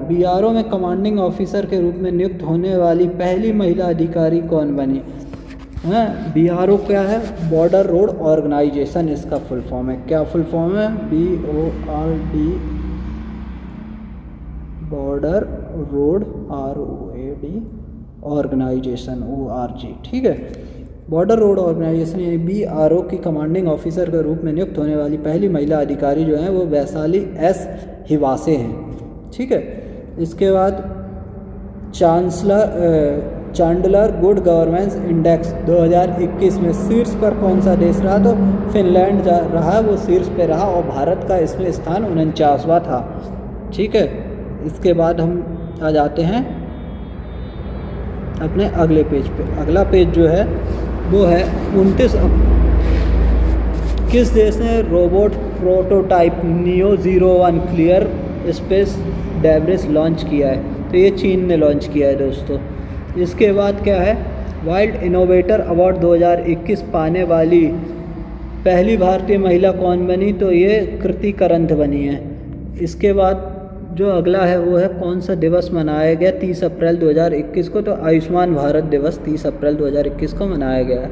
बीआरओ में कमांडिंग ऑफिसर के रूप में नियुक्त होने वाली पहली महिला अधिकारी कौन बनी? बीआरओ क्या है? बॉर्डर रोड ऑर्गेनाइजेशन इसका फुल फॉर्म है। क्या फुल फॉर्म है? BORD, border road ROAD organisation ORG। ठीक है, बॉर्डर रोड ऑर्गेनाइजेशन यानी बीआरओ की कमांडिंग ऑफिसर के रूप में नियुक्त होने वाली पहली महिला अधिकारी जो हैं वो वैशाली S हिवासे हैं। ठीक है, इसके बाद चांडलर गुड गवर्नेंस इंडेक्स 2021 में शीर्ष पर कौन सा देश रहा? तो फिनलैंड रहा, वो शीर्ष पे रहा और भारत का इसमें स्थान 49वां था। ठीक है, इसके बाद हम आ जाते हैं अपने अगले पेज पे। अगला पेज जो है वो है 29 किस देश ने robot prototype neo 01 clear space debris launch किया है? तो ये चीन ने लॉन्च किया है दोस्तों। इसके बाद क्या है? वाइल्ड इनोवेटर अवार्ड 2021 पाने वाली पहली भारतीय महिला कौन बनी? तो ये कृति करंथ बनी है। इसके बाद जो अगला है वो है कौन सा दिवस मनाया गया 30 अप्रैल 2021 को? तो आयुष्मान भारत दिवस 30 अप्रैल 2021 को मनाया गया है।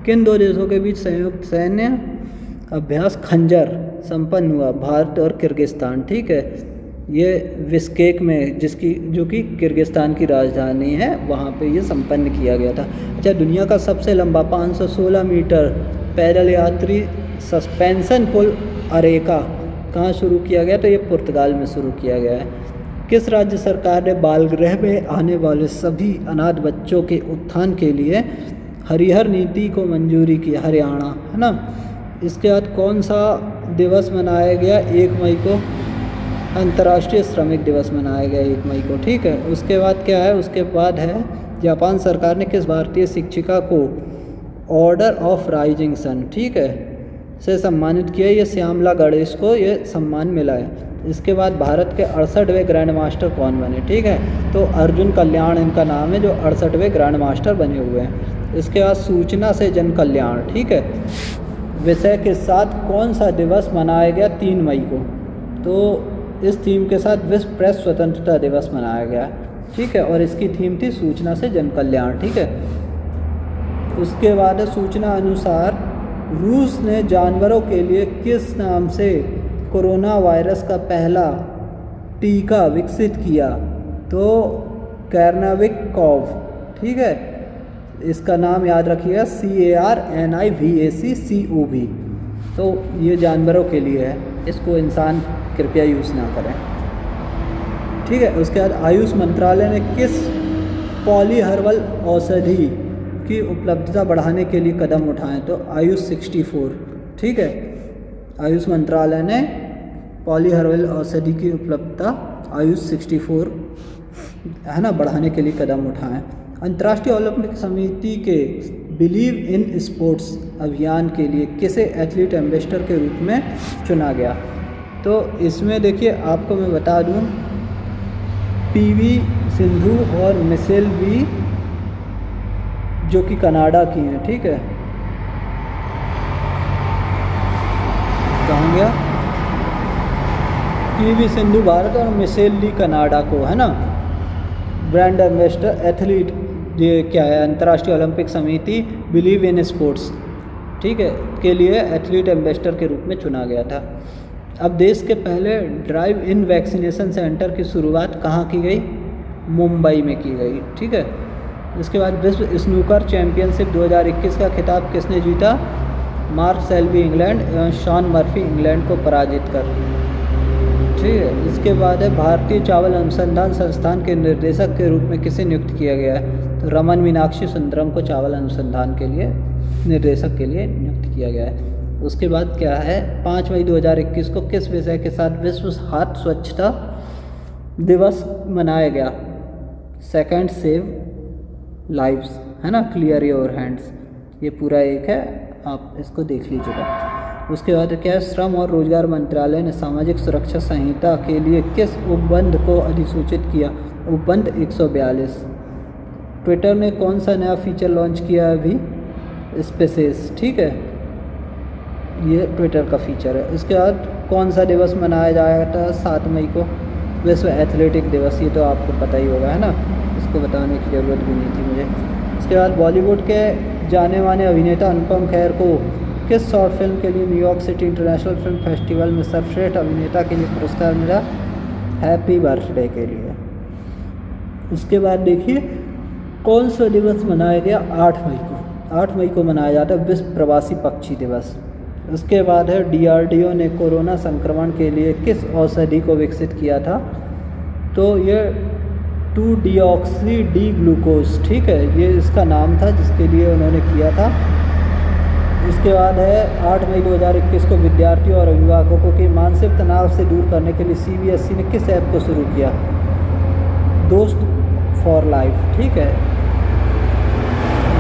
किन दो देशों के बीच संयुक्त सैन्य अभ्यास खंजर संपन्न हुआ? भारत और किर्गिस्तान। ठीक है, ये बिश्केक में जो कि किर्गिस्तान की राजधानी है, वहाँ पे ये संपन्न किया गया था। अच्छा, दुनिया का सबसे लंबा 516 मीटर पैदल यात्री सस्पेंशन पुल अरेका कहाँ शुरू किया गया? तो ये पुर्तगाल में शुरू किया गया है। किस राज्य सरकार ने बालगृह में आने वाले सभी अनाथ बच्चों के उत्थान के लिए हरिहर नीति को मंजूरी की? हरियाणा, है ना। इसके बाद कौन सा दिवस मनाया गया 1 मई को? अंतर्राष्ट्रीय श्रमिक दिवस मनाया गया 1 मई को। ठीक है, उसके बाद क्या है? उसके बाद है जापान सरकार ने किस भारतीय शिक्षिका को ऑर्डर ऑफ राइजिंग सन, ठीक है, से सम्मानित किया? ये श्यामला गणेश को ये सम्मान मिला है। इसके बाद भारत के 68वें ग्रैंड मास्टर कौन बने? ठीक है, तो अर्जुन कल्याण इनका नाम है, जो 68वें ग्रैंड मास्टर बने हुए हैं। इसके बाद सूचना से जन कल्याण, ठीक है, विषय के साथ कौन सा दिवस मनाया गया 3 मई को? तो इस थीम के साथ विश्व प्रेस स्वतंत्रता दिवस मनाया गया। ठीक है, और इसकी थीम थी सूचना से जन कल्याण। ठीक है, उसके बाद सूचना अनुसार रूस ने जानवरों के लिए किस नाम से कोरोना वायरस का पहला टीका विकसित किया? तो कैरनाविकॉव। ठीक है, इसका नाम याद रखिएगा CARNIVACCOV। तो ये जानवरों के लिए है, इसको इंसान कृपया यूज़ ना करें। ठीक है, उसके बाद आयुष मंत्रालय ने किस पॉलीहर्बल औषधि की उपलब्धता बढ़ाने के लिए कदम उठाएं? तो आयुष 64। ठीक है, आयुष मंत्रालय ने पॉलीहर्बल औषधि की उपलब्धता आयुष 64 है ना बढ़ाने के लिए कदम उठाएं। अंतर्राष्ट्रीय ओलंपिक समिति के बिलीव इन स्पोर्ट्स अभियान के लिए किसे एथलीट एम्बेसडर के रूप में चुना गया? तो इसमें देखिए आपको मैं बता दूं, PV सिंधु और मिशेल वी, जो कि कनाडा की हैं, ठीक है। कहाँ गया? पीवी सिंधु भारत और मिशेल ली कनाडा को, है ना। ब्रांड एम्बेसडर एथलीट, ये क्या है, अंतर्राष्ट्रीय ओलंपिक समिति बिलीव इन स्पोर्ट्स, ठीक है, के लिए एथलीट एम्बेसडर के रूप में चुना गया था। अब देश के पहले ड्राइव इन वैक्सीनेशन सेंटर की शुरुआत कहाँ की गई? मुंबई में की गई, ठीक है। इसके बाद विश्व स्नूकर चैंपियनशिप 2021 का खिताब किसने जीता? मार्क सेल्बी इंग्लैंड एवं शॉन मर्फी इंग्लैंड को पराजित कर, ठीक है। इसके बाद है भारतीय चावल अनुसंधान संस्थान के निर्देशक के रूप में किसे नियुक्त किया गया है? तो रमन मीनाक्षी सुंदरम को चावल अनुसंधान के लिए निर्देशक के लिए नियुक्त किया गया है। उसके बाद क्या है, 5 मई 2021 को किस विषय के साथ विश्व हाथ स्वच्छता दिवस मनाया गया? सेकंड सेव लाइव्स, है ना, क्लियर योर हैंड्स, ये पूरा एक है, आप इसको देख लीजिएगा। उसके बाद क्या है, श्रम और रोजगार मंत्रालय ने सामाजिक सुरक्षा संहिता के लिए किस उपबंध को अधिसूचित किया? उपबंध 142। ट्विटर ने कौन सा नया फीचर लॉन्च किया है अभी? स्पेसेस, ठीक है, ये ट्विटर का फीचर है। इसके बाद कौन सा दिवस मनाया जाता है 7 मई को? विश्व एथलेटिक दिवस, ये तो आपको पता ही होगा, है ना, इसको बताने की ज़रूरत भी नहीं थी मुझे। इसके बाद बॉलीवुड के जाने माने अभिनेता अनुपम खेर को किस शॉर्ट फिल्म के लिए New York city international film festival में सर्वश्रेष्ठ अभिनेता के लिए पुरस्कार मिला? हैप्पी बर्थडे के लिए। उसके बाद देखिए कौन सा दिवस मनाया गया 8 मई को? 8 मई को मनाया जाता है विश्व प्रवासी पक्षी दिवस। उसके बाद है DRDO ने कोरोना संक्रमण के लिए किस औषधि को विकसित किया था? तो ये 2-deoxy D ग्लूकोज, ठीक है, ये इसका नाम था जिसके लिए उन्होंने किया था। इसके बाद है 8 मई 2021 को विद्यार्थियों और अभिभावकों के मानसिक तनाव से दूर करने के लिए CBSE ने किस ऐप को शुरू किया? दोस्त फॉर लाइफ, ठीक है,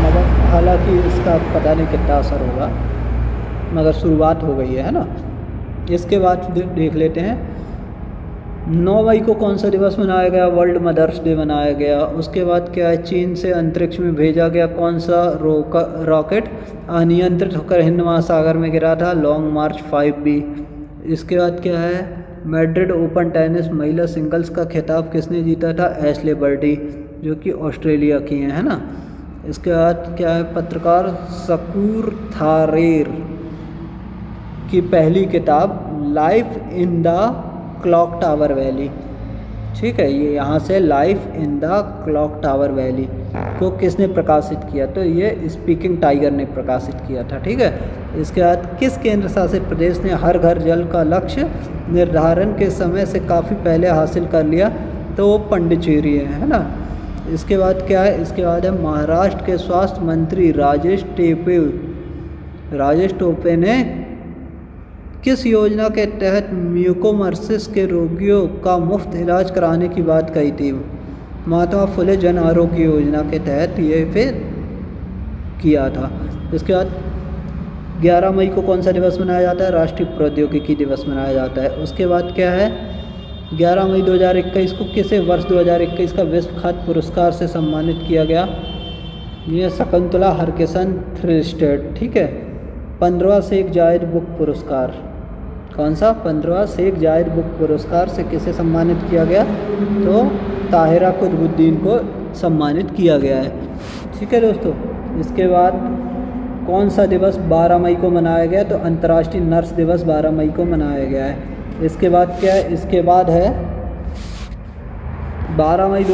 मगर हालांकि इसका पता नहीं कितना असर होगा, मगर शुरुआत हो गई है ना। इसके बाद देख लेते हैं 9 मई को कौन सा दिवस मनाया गया? वर्ल्ड मदर्स डे मनाया गया। उसके बाद क्या है, चीन से अंतरिक्ष में भेजा गया कौन सा रॉकेट अनियंत्रित होकर हिंद महासागर में गिरा था? लॉन्ग मार्च 5B। इसके बाद क्या है, मैड्रिड ओपन टेनिस महिला सिंगल्स का खिताब किसने जीता था? एशले बर्टी, जो कि ऑस्ट्रेलिया की हैं, है ना। इसके बाद क्या है, पत्रकार शकूर थारेर की पहली किताब life in the clock tower valley, ठीक है, ये यहाँ से life in the clock tower valley को किसने प्रकाशित किया? तो ये स्पीकिंग टाइगर ने प्रकाशित किया था, ठीक है। इसके बाद किस केंद्र शासित प्रदेश ने हर घर जल का लक्ष्य निर्धारण के समय से काफ़ी पहले हासिल कर लिया? तो वो पंडिचेरी है ना। इसके बाद क्या है, इसके बाद है महाराष्ट्र के स्वास्थ्य मंत्री राजेश टोपे ने किस योजना के तहत म्यूकोमर्सिस के रोगियों का मुफ्त इलाज कराने की बात कही थी? महात्मा फुले जन आरोग्य योजना के तहत ये फिर किया था। इसके बाद 11 मई को कौन सा दिवस मनाया जाता है? राष्ट्रीय प्रौद्योगिकी दिवस मनाया जाता है। उसके बाद क्या है, 11 मई 2021 को किसे वर्ष 2021 का विश्व खाद्य पुरस्कार से सम्मानित किया गया? ये शकुंतला हरकिशन थ्रिस्टेड, ठीक है। 15वां शेख जायद बुक पुरस्कार, कौन सा? 15वां शेख जायद बुक पुरस्कार से किसे सम्मानित किया गया? तो ताहिरा कुतुबुद्दीन को सम्मानित किया गया है, ठीक है दोस्तों। इसके बाद कौन सा दिवस 12 मई को मनाया गया? तो अंतर्राष्ट्रीय नर्स दिवस 12 मई को मनाया गया है। इसके बाद क्या है, इसके बाद है 12 मई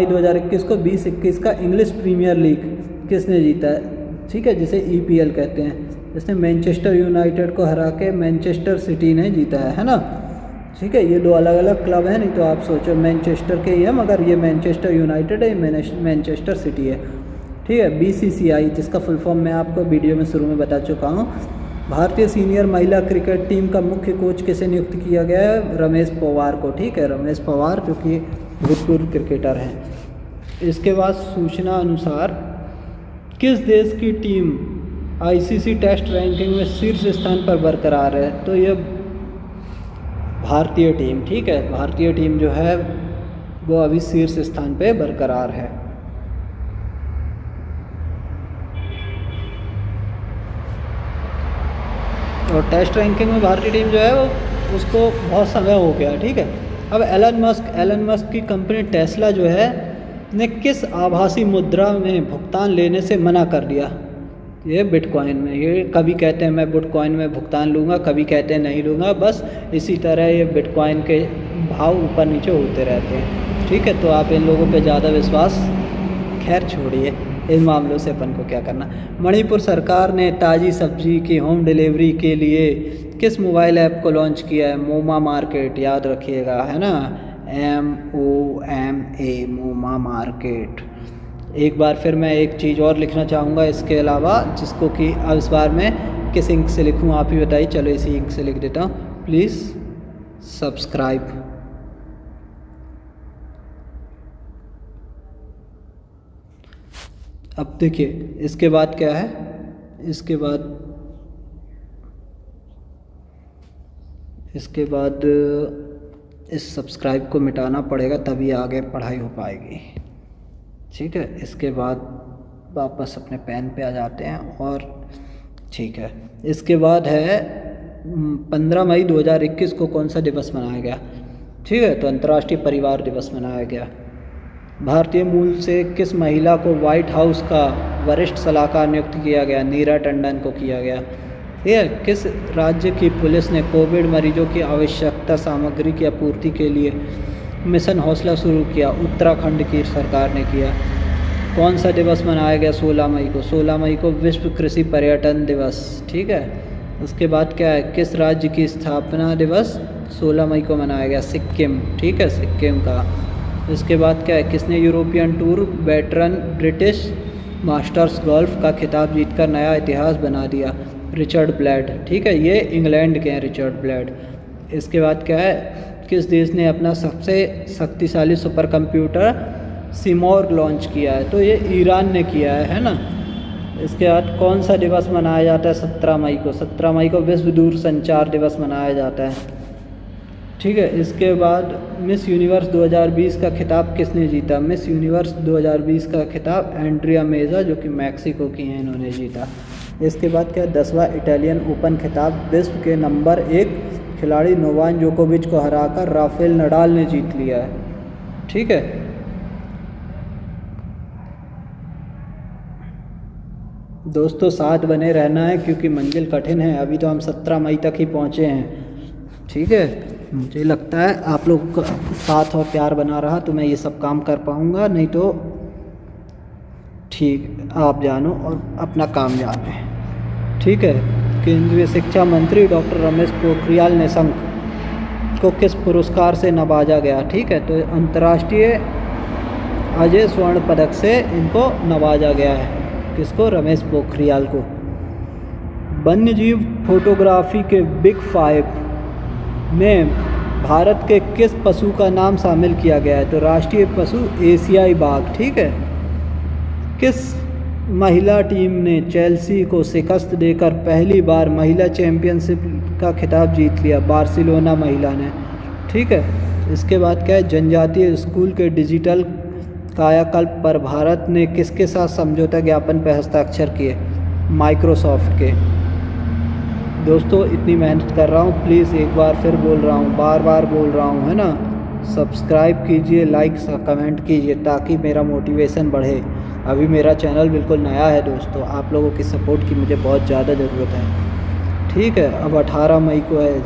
2021 को 2021 का इंग्लिश प्रीमियर लीग किसने जीता है? ठीक है, जिसे EPL कहते हैं। इसने मैनचेस्टर यूनाइटेड को हरा के मैनचेस्टर सिटी ने जीता है ना। ठीक है, ये दो अलग अलग क्लब हैं, नहीं तो आप सोचो मैनचेस्टर के ही है, मगर ये मैनचेस्टर यूनाइटेड है, मैनचेस्टर सिटी है। ठीक है, BCCI जिसका फुल फॉर्म मैं आपको वीडियो में शुरू में बता चुका हूँ। भारतीय सीनियर महिला क्रिकेट टीम का मुख्य कोच किसे नियुक्त किया गया है? रमेश पवार को। ठीक है, रमेश पवार जो कि भूतपूर्व क्रिकेटर हैं। इसके बाद सूचना अनुसार किस देश की टीम ICC टेस्ट रैंकिंग में शीर्ष स्थान पर बरकरार है? तो ये भारतीय टीम, ठीक है, भारतीय टीम जो है वो अभी शीर्ष स्थान पे बरकरार है। और टेस्ट रैंकिंग में भारतीय टीम जो है वो उसको बहुत समय हो गया, ठीक है। अब एलन मस्क की कंपनी टेस्ला जो है ने किस आभासी मुद्रा में भुगतान लेने से मना कर दिया? ये बिटकॉइन में। ये कभी कहते हैं मैं बिटकॉइन में भुगतान लूँगा, कभी कहते हैं नहीं लूँगा, बस इसी तरह ये बिटकॉइन के भाव ऊपर नीचे होते रहते हैं, ठीक है। तो आप इन लोगों पे ज़्यादा विश्वास खैर छोड़िए, इन मामलों से अपन को क्या करना। मणिपुर सरकार ने ताज़ी सब्जी की होम डिलीवरी के लिए किस मोबाइल ऐप को लॉन्च किया है? मोमा मार्केट, याद रखिएगा, है ना, MOMA, मोमा मार्केट। एक बार फिर मैं एक चीज़ और लिखना चाहूँगा इसके अलावा, जिसको कि अब इस बार मैं किस इंक से लिखूँ आप ही बताइए। चलो इसी इंक से लिख देता हूँ, प्लीज़ सब्सक्राइब। अब देखिए इसके बाद क्या है, इसके बाद इस सब्सक्राइब को मिटाना पड़ेगा, तभी आगे पढ़ाई हो पाएगी, ठीक है। इसके बाद वापस अपने पेन पे आ जाते हैं और ठीक है, इसके बाद है 15 मई 2021 को कौन सा दिवस मनाया गया? ठीक है, तो अंतर्राष्ट्रीय परिवार दिवस मनाया गया। भारतीय मूल से किस महिला को व्हाइट हाउस का वरिष्ठ सलाहकार नियुक्त किया गया? नीरा टंडन को किया गया। ठीक है, किस राज्य की पुलिस ने कोविड मरीजों की आवश्यकता सामग्री की आपूर्ति के लिए मिशन हौसला शुरू किया? उत्तराखंड की सरकार ने किया। कौन सा दिवस मनाया गया 16 मई को? 16 मई को विश्व कृषि पर्यटन दिवस, ठीक है। उसके बाद क्या है, किस राज्य की स्थापना दिवस 16 मई को मनाया गया? सिक्किम, ठीक है, सिक्किम का। इसके बाद क्या है, किसने European tour veteran British masters golf का खिताब जीतकर नया इतिहास बना दिया? रिचर्ड ब्लैड, ठीक है, ये इंग्लैंड के हैं रिचर्ड ब्लैड। इसके बाद क्या है, किस देश ने अपना सबसे शक्तिशाली सुपर कंप्यूटर सिमोर्ग लॉन्च किया है? तो ये ईरान ने किया है ना। इसके बाद कौन सा दिवस मनाया जाता है 17 मई को? 17 मई को विश्व दूरसंचार दिवस मनाया जाता है, ठीक है। इसके बाद मिस यूनिवर्स 2020 का खिताब किसने जीता? मिस यूनिवर्स 2020 का खिताब एंड्रिया मेजा, जो कि मैक्सिको की हैं, इन्होंने जीता। इसके बाद क्या, 10वां इटालियन ओपन खिताब विश्व के नंबर 1 खिलाड़ी नोवाक जोकोविच को हराकर राफेल नडाल ने जीत लिया है, ठीक है। दोस्तों साथ बने रहना है क्योंकि मंजिल कठिन है। अभी तो हम 17 मई तक ही पहुँचे हैं, ठीक है। मुझे लगता है आप लोगों का साथ और प्यार बना रहा तो मैं ये सब काम कर पाऊँगा, नहीं तो ठीक आप जानो और अपना काम जाने, ठीक है। केंद्रीय शिक्षा मंत्री डॉक्टर रमेश पोखरियाल निशंक को किस पुरस्कार से नवाजा गया? ठीक है, तो अंतर्राष्ट्रीय अजय स्वर्ण पदक से इनको नवाजा गया है। किसको? रमेश पोखरियाल को। वन्यजीव फोटोग्राफी के बिग 5 में भारत के किस पशु का नाम शामिल किया गया है? तो राष्ट्रीय पशु एशियाई बाघ, ठीक है। किस महिला टीम ने चेल्सी को शिकस्त देकर पहली बार महिला चैंपियनशिप का खिताब जीत लिया? बार्सिलोना महिला ने, ठीक है। इसके बाद क्या है, जनजातीय स्कूल के डिजिटल कायाकल्प पर भारत ने किसके साथ समझौता ज्ञापन पर हस्ताक्षर किए? माइक्रोसॉफ्ट के। दोस्तों इतनी मेहनत कर रहा हूँ, प्लीज़ एक बार फिर बोल रहा हूँ, बार बार बोल रहा हूँ, है ना, सब्सक्राइब कीजिए, लाइक कमेंट कीजिए ताकि मेरा मोटिवेशन बढ़े। अभी मेरा चैनल बिल्कुल नया है दोस्तों, आप लोगों की सपोर्ट की मुझे बहुत ज़्यादा ज़रूरत है, ठीक है। अब 18 मई को है,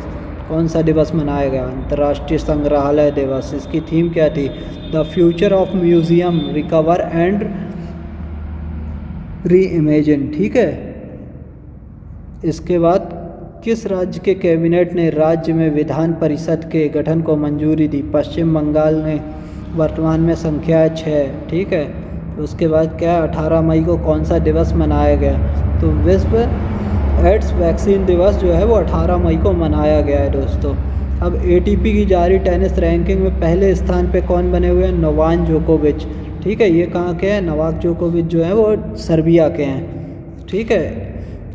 कौन सा दिवस मनाया गया? अंतर्राष्ट्रीय संग्रहालय दिवस। इसकी थीम क्या थी? The future of museum, recover and re imagine, ठीक है। इसके बाद किस राज्य के कैबिनेट ने राज्य में विधान परिषद के गठन को मंजूरी दी? पश्चिम बंगाल ने वर्तमान में संख्या है 6, ठीक है। उसके बाद क्या है, 18 मई को कौन सा दिवस मनाया गया? तो विश्व एड्स वैक्सीन दिवस जो है वो 18 मई को मनाया गया है दोस्तों। अब ATP की जारी टेनिस रैंकिंग में पहले स्थान पे कौन बने हुए हैं? नोवाक जोकोविच, ठीक है। ये कहाँ के हैं? नोवाक जोकोविच जो है वो सर्बिया के हैं, ठीक है।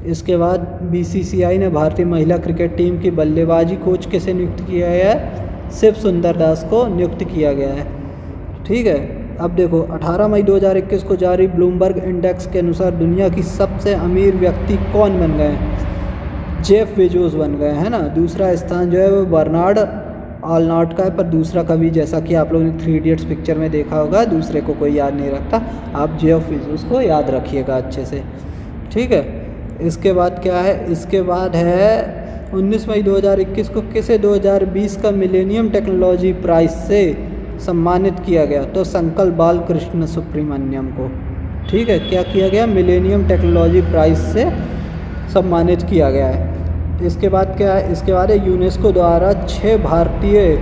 इसके बाद बीसीसीआई ने भारतीय महिला क्रिकेट टीम की बल्लेबाजी कोच किसे नियुक्त किया गया है? शिव सुंदर दास को नियुक्त किया गया है। ठीक है, अब देखो 18 मई 2021 को जारी ब्लूमबर्ग इंडेक्स के अनुसार दुनिया की सबसे अमीर व्यक्ति कौन बन गए हैं? जेफ बेजोस बन गए हैं ना। दूसरा स्थान जो है वो बर्नार्ड आर्नॉल्ट का है, पर दूसरा कभी, जैसा कि आप लोगों ने 3 इडियट्स पिक्चर में देखा होगा, दूसरे को कोई याद नहीं रखता। आप जेफ बेजोस को याद रखिएगा अच्छे से। ठीक है, इसके बाद क्या है? इसके बाद है 19 मई 2021 को किसे 2020 का मिलेनियम टेक्नोलॉजी प्राइज से सम्मानित किया गया? तो संकल्प बालकृष्ण सुब्रमण्यम को। ठीक है, क्या किया गया? मिलेनियम टेक्नोलॉजी प्राइज से सम्मानित किया गया है। इसके बाद क्या है? इसके बाद है यूनेस्को द्वारा 6 भारतीय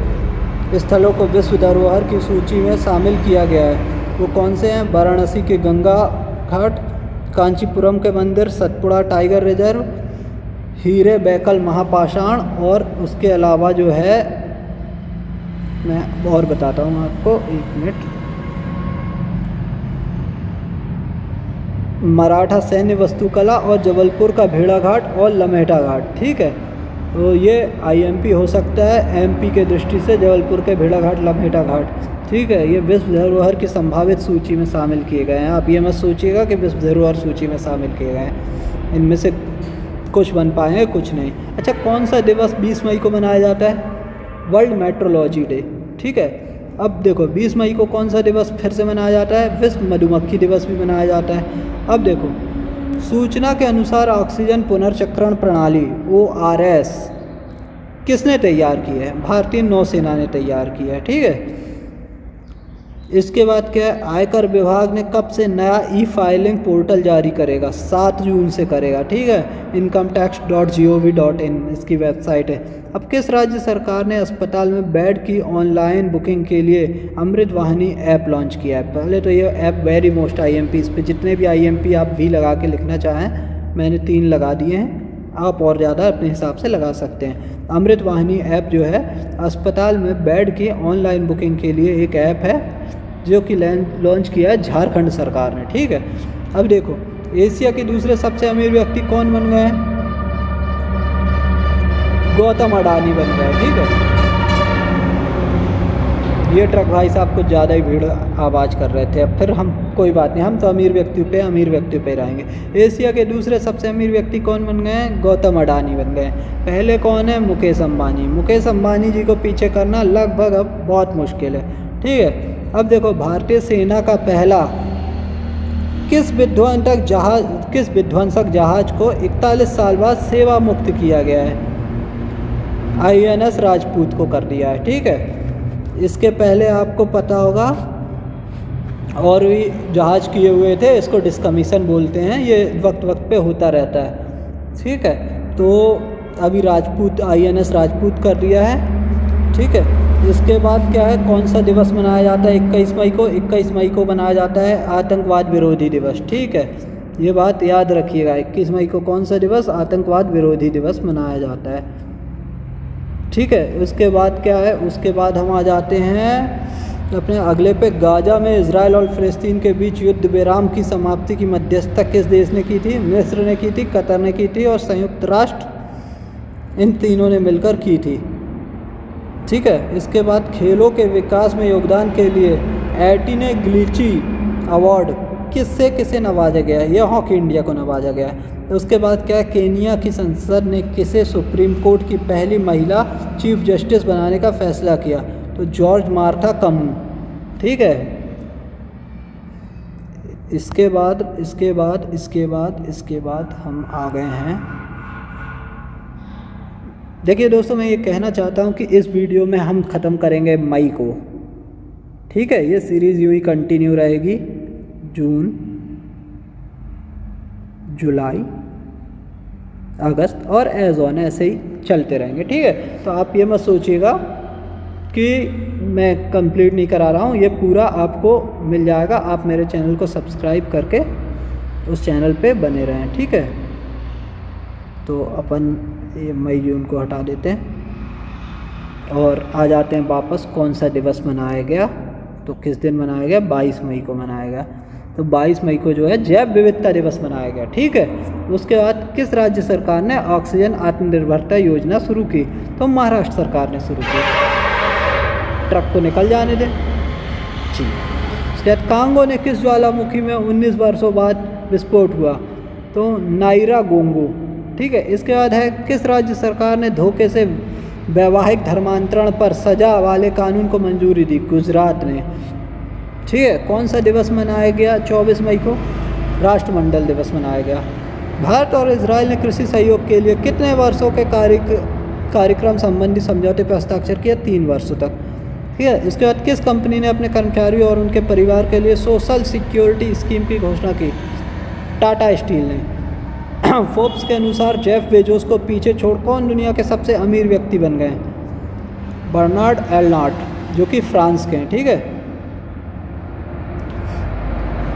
स्थलों को विश्व धरोहर की सूची में शामिल किया गया है। वो कौन से हैं? वाराणसी के गंगा घाट, कांचीपुरम के मंदिर, सतपुड़ा टाइगर रिजर्व, हीरे बैकल महापाषाण, और उसके अलावा जो है, मैं और बताता हूँ आपको, 1 मिनट, मराठा सैन्य वस्तुकला और जबलपुर का भेड़ा घाट और लमेटा घाट। ठीक है, तो ये आईएमपी हो सकता है एमपी के दृष्टि से, जबलपुर के भेड़ा घाट, लमेटा घाट। ठीक है, ये विश्व धरोहर की संभावित सूची में शामिल किए गए हैं। आप ये मत सोचिएगा कि विश्व धरोहर सूची में शामिल किए गए हैं, इनमें से कुछ बन पाएंगे, कुछ नहीं। अच्छा, कौन सा दिवस 20 मई को मनाया जाता है? World metrology day. ठीक है, अब देखो 20 मई को कौन सा दिवस फिर से मनाया जाता है? विश्व मधुमक्खी दिवस भी मनाया जाता है। अब देखो, सूचना के अनुसार ऑक्सीजन पुनर्चक्रण प्रणाली ORS किसने तैयार की है? भारतीय नौसेना ने तैयार की है। ठीक है, इसके बाद क्या है? आयकर विभाग ने कब से नया ई-फाइलिंग पोर्टल जारी करेगा? 7 जून से करेगा। ठीक है, incometax.gov.in इसकी वेबसाइट है। अब किस राज्य सरकार ने अस्पताल में बेड की ऑनलाइन बुकिंग के लिए अमृत वाहिनी ऐप लॉन्च किया है? पहले तो ये ऐप वेरी मोस्ट IMP, इस पर जितने भी IMP आप भी लगा के लिखना चाहें, मैंने 3 लगा दिए हैं, आप और ज़्यादा अपने हिसाब से लगा सकते हैं। अमृत वाहिनी ऐप जो है अस्पताल में बेड की ऑनलाइन बुकिंग के लिए एक ऐप है, जो कि लॉन्च किया है झारखंड सरकार ने। ठीक है, अब देखो एशिया के दूसरे सबसे अमीर व्यक्ति कौन बन गए हैं? गौतम अडानी बन गए। ठीक है, ये ट्रक भाई साहब कुछ ज़्यादा ही भीड़ आवाज़ कर रहे थे। अब फिर हम, कोई बात नहीं, हम तो अमीर व्यक्ति पे रहेंगे। एशिया के दूसरे सबसे अमीर व्यक्ति कौन बन गए हैं? गौतम अडानी बन गए। पहले कौन है? मुकेश अंबानी। मुकेश अंबानी जी को पीछे करना लगभग अब बहुत मुश्किल है। ठीक है, अब देखो भारतीय सेना का पहला किस विध्वंसक जहाज को 41 साल बाद सेवा मुक्त किया गया है? INS राजपूत को कर दिया है। ठीक है, इसके पहले आपको पता होगा और भी जहाज किए हुए थे, इसको डिस्कमीशन बोलते हैं, ये वक्त वक्त पे होता रहता है। ठीक है, तो अभी राजपूत, INS राजपूत कर दिया है। ठीक है, इसके बाद क्या है? कौन सा दिवस मनाया जाता है 21 मई को? 21 मई को मनाया जाता है आतंकवाद विरोधी दिवस। ठीक है, ये बात याद रखिएगा, 21 मई को कौन सा दिवस? आतंकवाद विरोधी दिवस मनाया जाता है। ठीक है, उसके बाद क्या है? उसके बाद हम आ जाते हैं अपने अगले पे। गाजा में इजराइल और फ़लस्तीन के बीच युद्ध विराम की समाप्ति की मध्यस्थता किस देश ने की थी? मिस्र ने की थी, कतर ने की थी और संयुक्त राष्ट्र, इन तीनों ने मिलकर की थी। ठीक है, इसके बाद खेलों के विकास में योगदान के लिए एटिने ग्लिची अवार्ड किसे नवाजा गया है? यह हॉकी इंडिया को नवाजा गया है। उसके बाद क्या है? केनिया की संसद ने किसे सुप्रीम कोर्ट की पहली महिला चीफ जस्टिस बनाने का फैसला किया? तो जॉर्ज मार्था कमू। ठीक है, इसके बाद हम आ गए हैं। देखिए दोस्तों, मैं ये कहना चाहता हूँ कि इस वीडियो में हम ख़त्म करेंगे मई को। ठीक है, ये सीरीज़ यूँ ही कंटिन्यू रहेगी, जून, जुलाई, अगस्त और एज ऑन ऐसे ही चलते रहेंगे। ठीक है, तो आप ये मत सोचिएगा कि मैं कंप्लीट नहीं करा रहा हूँ, ये पूरा आपको मिल जाएगा। आप मेरे चैनल को सब्सक्राइब करके उस चैनल पे बने रहें। ठीक है, तो अपन ये मई जून को हटा देते हैं और आ जाते हैं वापस। कौन सा दिवस मनाया गया? तो किस दिन मनाया गया? 22 मई को मनाया गया। तो 22 मई को जो है जैव विविधता दिवस मनाया गया। ठीक है, उसके बाद किस राज्य सरकार ने ऑक्सीजन आत्मनिर्भरता योजना शुरू की? तो महाराष्ट्र सरकार ने शुरू की। ट्रक को निकल जाने दें जी। उसके बाद कांगो ने किस ज्वालामुखी में 19 वर्षों बाद विस्फोट हुआ? तो नाइरा गोंगो। ठीक है, इसके बाद है किस राज्य सरकार ने धोखे से वैवाहिक धर्मांतरण पर सजा वाले कानून को मंजूरी दी? गुजरात ने। ठीक है, कौन सा दिवस मनाया गया 24 मई को? राष्ट्रमंडल दिवस मनाया गया। भारत और इजराइल ने कृषि सहयोग के लिए कितने वर्षों के कार्यक्रम संबंधी समझौते पर हस्ताक्षर किया? 3 वर्षों तक। ठीक है, इसके बाद किस कंपनी ने अपने कर्मचारियों और उनके परिवार के लिए सोशल सिक्योरिटी स्कीम की घोषणा की? टाटा स्टील ने। फोर्ब्स के अनुसार जेफ बेजोस को पीछे छोड़ कौन दुनिया के सबसे अमीर व्यक्ति बन गए? बर्नार्ड एर्नस्ट, जो कि फ्रांस के हैं। ठीक है,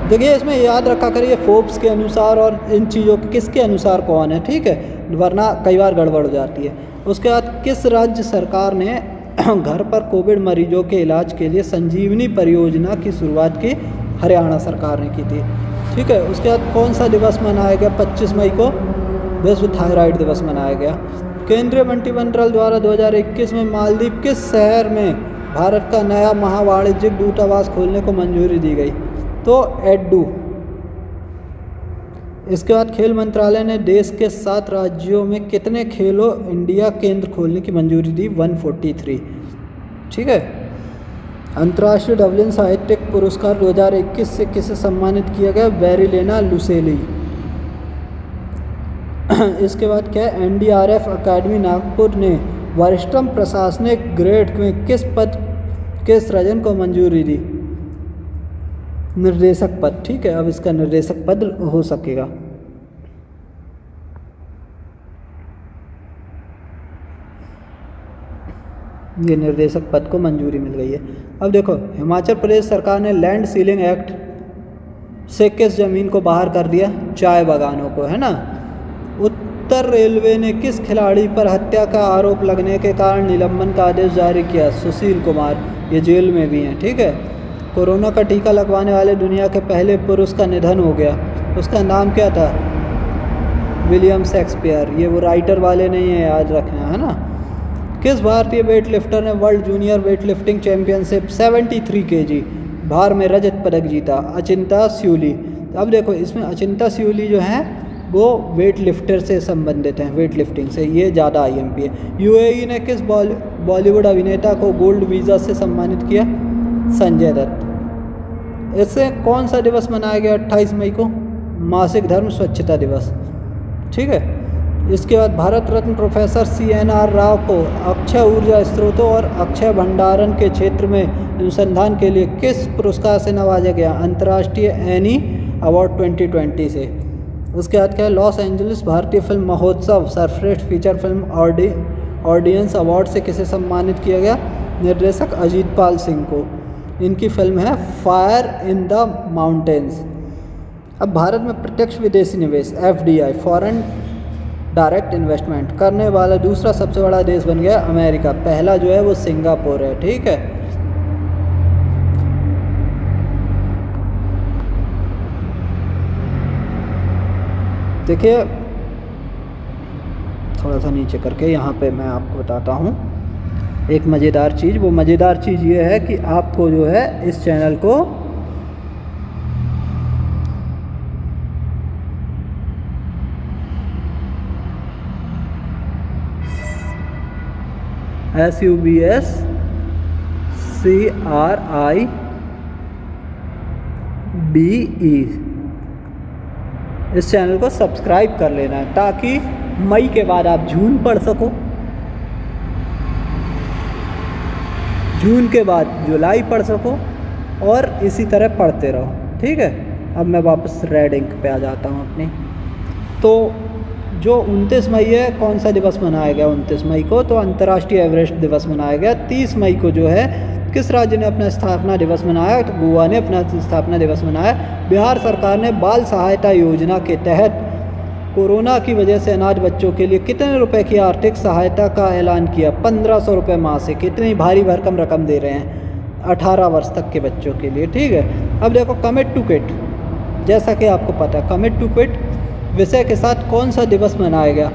देखिए इसमें याद रखा करिए फोर्ब्स के अनुसार और इन चीज़ों के किसके अनुसार कौन है। ठीक है, वरना कई बार गड़बड़ हो जाती है। उसके बाद किस राज्य सरकार ने घर पर कोविड मरीजों के इलाज के लिए संजीवनी परियोजना की शुरुआत की? हरियाणा सरकार ने की थी। ठीक है, उसके बाद कौन सा दिवस मनाया गया 25 मई को? विश्व थायराइड दिवस मनाया गया। केंद्रीय मंत्रिमंडल द्वारा 2021 में मालदीव किस शहर में भारत का नया महावाणिज्यिक दूतावास खोलने को मंजूरी दी गई? तो एड्डू। इसके बाद खेल मंत्रालय ने देश के 7 राज्यों में कितने खेलो इंडिया केंद्र खोलने की मंजूरी दी? 143। ठीक है, अंतर्राष्ट्रीय डबलिन साहित्यिक पुरस्कार 2021 से किसे सम्मानित किया गया? वेरिलेना लुसेली। इसके बाद क्या है? एनडीआरएफ अकादमी नागपुर ने वरिष्ठतम प्रशासनिक ग्रेड में किस पद के सृजन को मंजूरी दी? निर्देशक पद। ठीक है, अब इसका निर्देशक पद हो सकेगा। ये निर्देशक पद को मंजूरी मिल गई है। अब देखो, हिमाचल प्रदेश सरकार ने लैंड सीलिंग एक्ट से किस ज़मीन को बाहर कर दिया? चाय बागानों को, है ना। उत्तर रेलवे ने किस खिलाड़ी पर हत्या का आरोप लगने के कारण निलंबन का आदेश जारी किया? सुशील कुमार, ये जेल में भी हैं। ठीक है, कोरोना का टीका लगवाने वाले दुनिया के पहले पुरुष का निधन हो गया। उसका नाम क्या था? William Shakespeare. ये वो राइटर वाले नहीं है, याद रखना, है ना। किस भारतीय वेट लिफ्टर ने world junior weight lifting championship 73 kg भार में रजत पदक जीता? अचिंता स्यूली। अब देखो, इसमें अचिंता स्यूली जो हैं वो वेट लिफ्टर से संबंधित हैं, वेट लिफ्टिंग से। ये ज़्यादा IMP है। यूएई ने किस बॉलीवुड अभिनेता को गोल्ड वीज़ा से सम्मानित किया? संजय दत्त। इससे कौन सा दिवस मनाया गया 28 मई को? मासिक धर्म स्वच्छता दिवस। ठीक है, इसके बाद भारत रत्न प्रोफेसर CNR राव को अक्षय ऊर्जा स्रोतों और अक्षय भंडारण के क्षेत्र में अनुसंधान के लिए किस पुरस्कार से नवाजा गया? अंतर्राष्ट्रीय एनी अवार्ड 2020 से। उसके बाद क्या है? लॉस एंजलिस भारतीय फिल्म महोत्सव सर्वश्रेष्ठ फीचर फिल्म ऑडियंस अवार्ड से किसे सम्मानित किया गया? निर्देशक अजीत पाल सिंह को। इनकी फिल्म है फायर इन द माउंटेन्स। अब भारत में प्रत्यक्ष विदेशी निवेश FDI फॉरेन डायरेक्ट इन्वेस्टमेंट करने वाला दूसरा सबसे बड़ा देश बन गया अमेरिका। पहला जो है वो सिंगापुर है। ठीक है, देखिए थोड़ा सा नीचे करके यहाँ पे मैं आपको बताता हूँ एक मज़ेदार चीज़। वो मज़ेदार चीज़ ये है कि आपको जो है इस चैनल को SUBSCRIBE इस चैनल को सब्सक्राइब कर लेना है ताकि मई के बाद आप जून पढ़ सको, जून के बाद जुलाई पढ़ सको और इसी तरह पढ़ते रहो। ठीक है, अब मैं वापस रेड इंक पे आ जाता हूँ अपनी। तो जो 29 मई है, कौन सा दिवस मनाया गया 29 मई को? तो अंतर्राष्ट्रीय एवरेस्ट दिवस मनाया गया। 30 मई को जो है किस राज्य ने अपना स्थापना दिवस मनाया? तो गोवा ने अपना स्थापना दिवस मनाया। बिहार सरकार ने बाल सहायता योजना के तहत कोरोना की वजह से अनाथ बच्चों के लिए कितने रुपए की आर्थिक सहायता का ऐलान किया? 1500 रुपये मासिक। कितनी भारी भरकम रकम दे रहे हैं 18 वर्ष तक के बच्चों के लिए। ठीक है, अब देखो कमिट टू किट जैसा कि आपको पता है कमिट टू क्विट विषय के साथ कौन सा दिवस मनाया गया।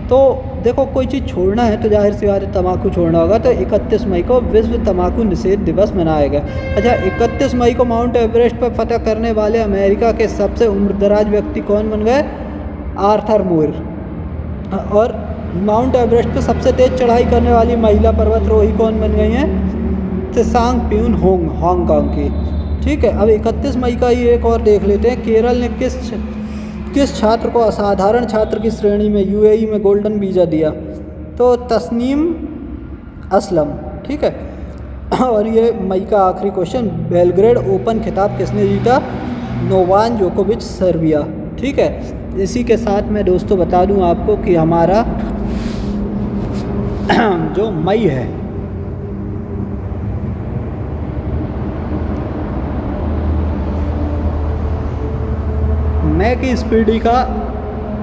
तो देखो कोई चीज़ छोड़ना है तो जाहिर सी बात है तम्बाकू छोड़ना होगा, तो 31 मई को विश्व तम्बाकू निषेध दिवस मनाया गया। अच्छा, 31 मई को माउंट एवरेस्ट पर फतह करने वाले अमेरिका के सबसे उम्रदराज व्यक्ति कौन बन गए? आर्थर मूर। और माउंट एवरेस्ट पर सबसे तेज चढ़ाई करने वाली महिला पर्वतारोही कौन बन गई हैं? त्सांग पियुन होंग, हांगकांग की। ठीक है, अब 31 मई का ही एक और देख लेते हैं। केरल ने किस छात्र को असाधारण छात्र की श्रेणी में यूएई में गोल्डन वीज़ा दिया? तो तस्नीम असलम। ठीक है, और ये मई का आखिरी क्वेश्चन, बेलग्रेड ओपन खिताब किसने जीता? नोवाक जोकोविच, सर्बिया। ठीक है, इसी के साथ मैं दोस्तों बता दूं आपको कि हमारा जो मई है मई की स्पीडी का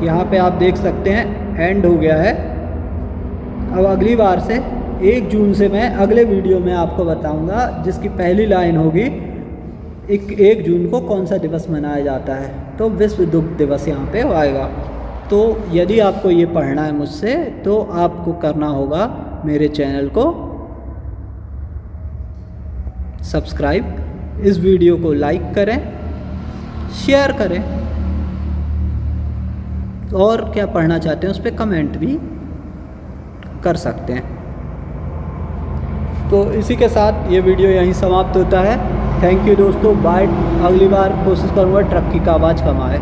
यहाँ पे आप देख सकते हैं एंड हो गया है। अब अगली बार से 1 जून से मैं अगले वीडियो में आपको बताऊंगा, जिसकी पहली लाइन होगी 1 जून को कौन सा दिवस मनाया जाता है। तो विश्व दुग्ध दिवस यहाँ पे आएगा। तो यदि आपको ये पढ़ना है मुझसे तो आपको करना होगा मेरे चैनल को सब्सक्राइब, इस वीडियो को लाइक करें, शेयर करें, और क्या पढ़ना चाहते हैं उस पर कमेंट भी कर सकते हैं। तो इसी के साथ ये वीडियो यहीं समाप्त होता है। थैंक यू दोस्तों, बाय। अगली बार कोशिश करूँगा ट्रक की आवाज़ कम आए।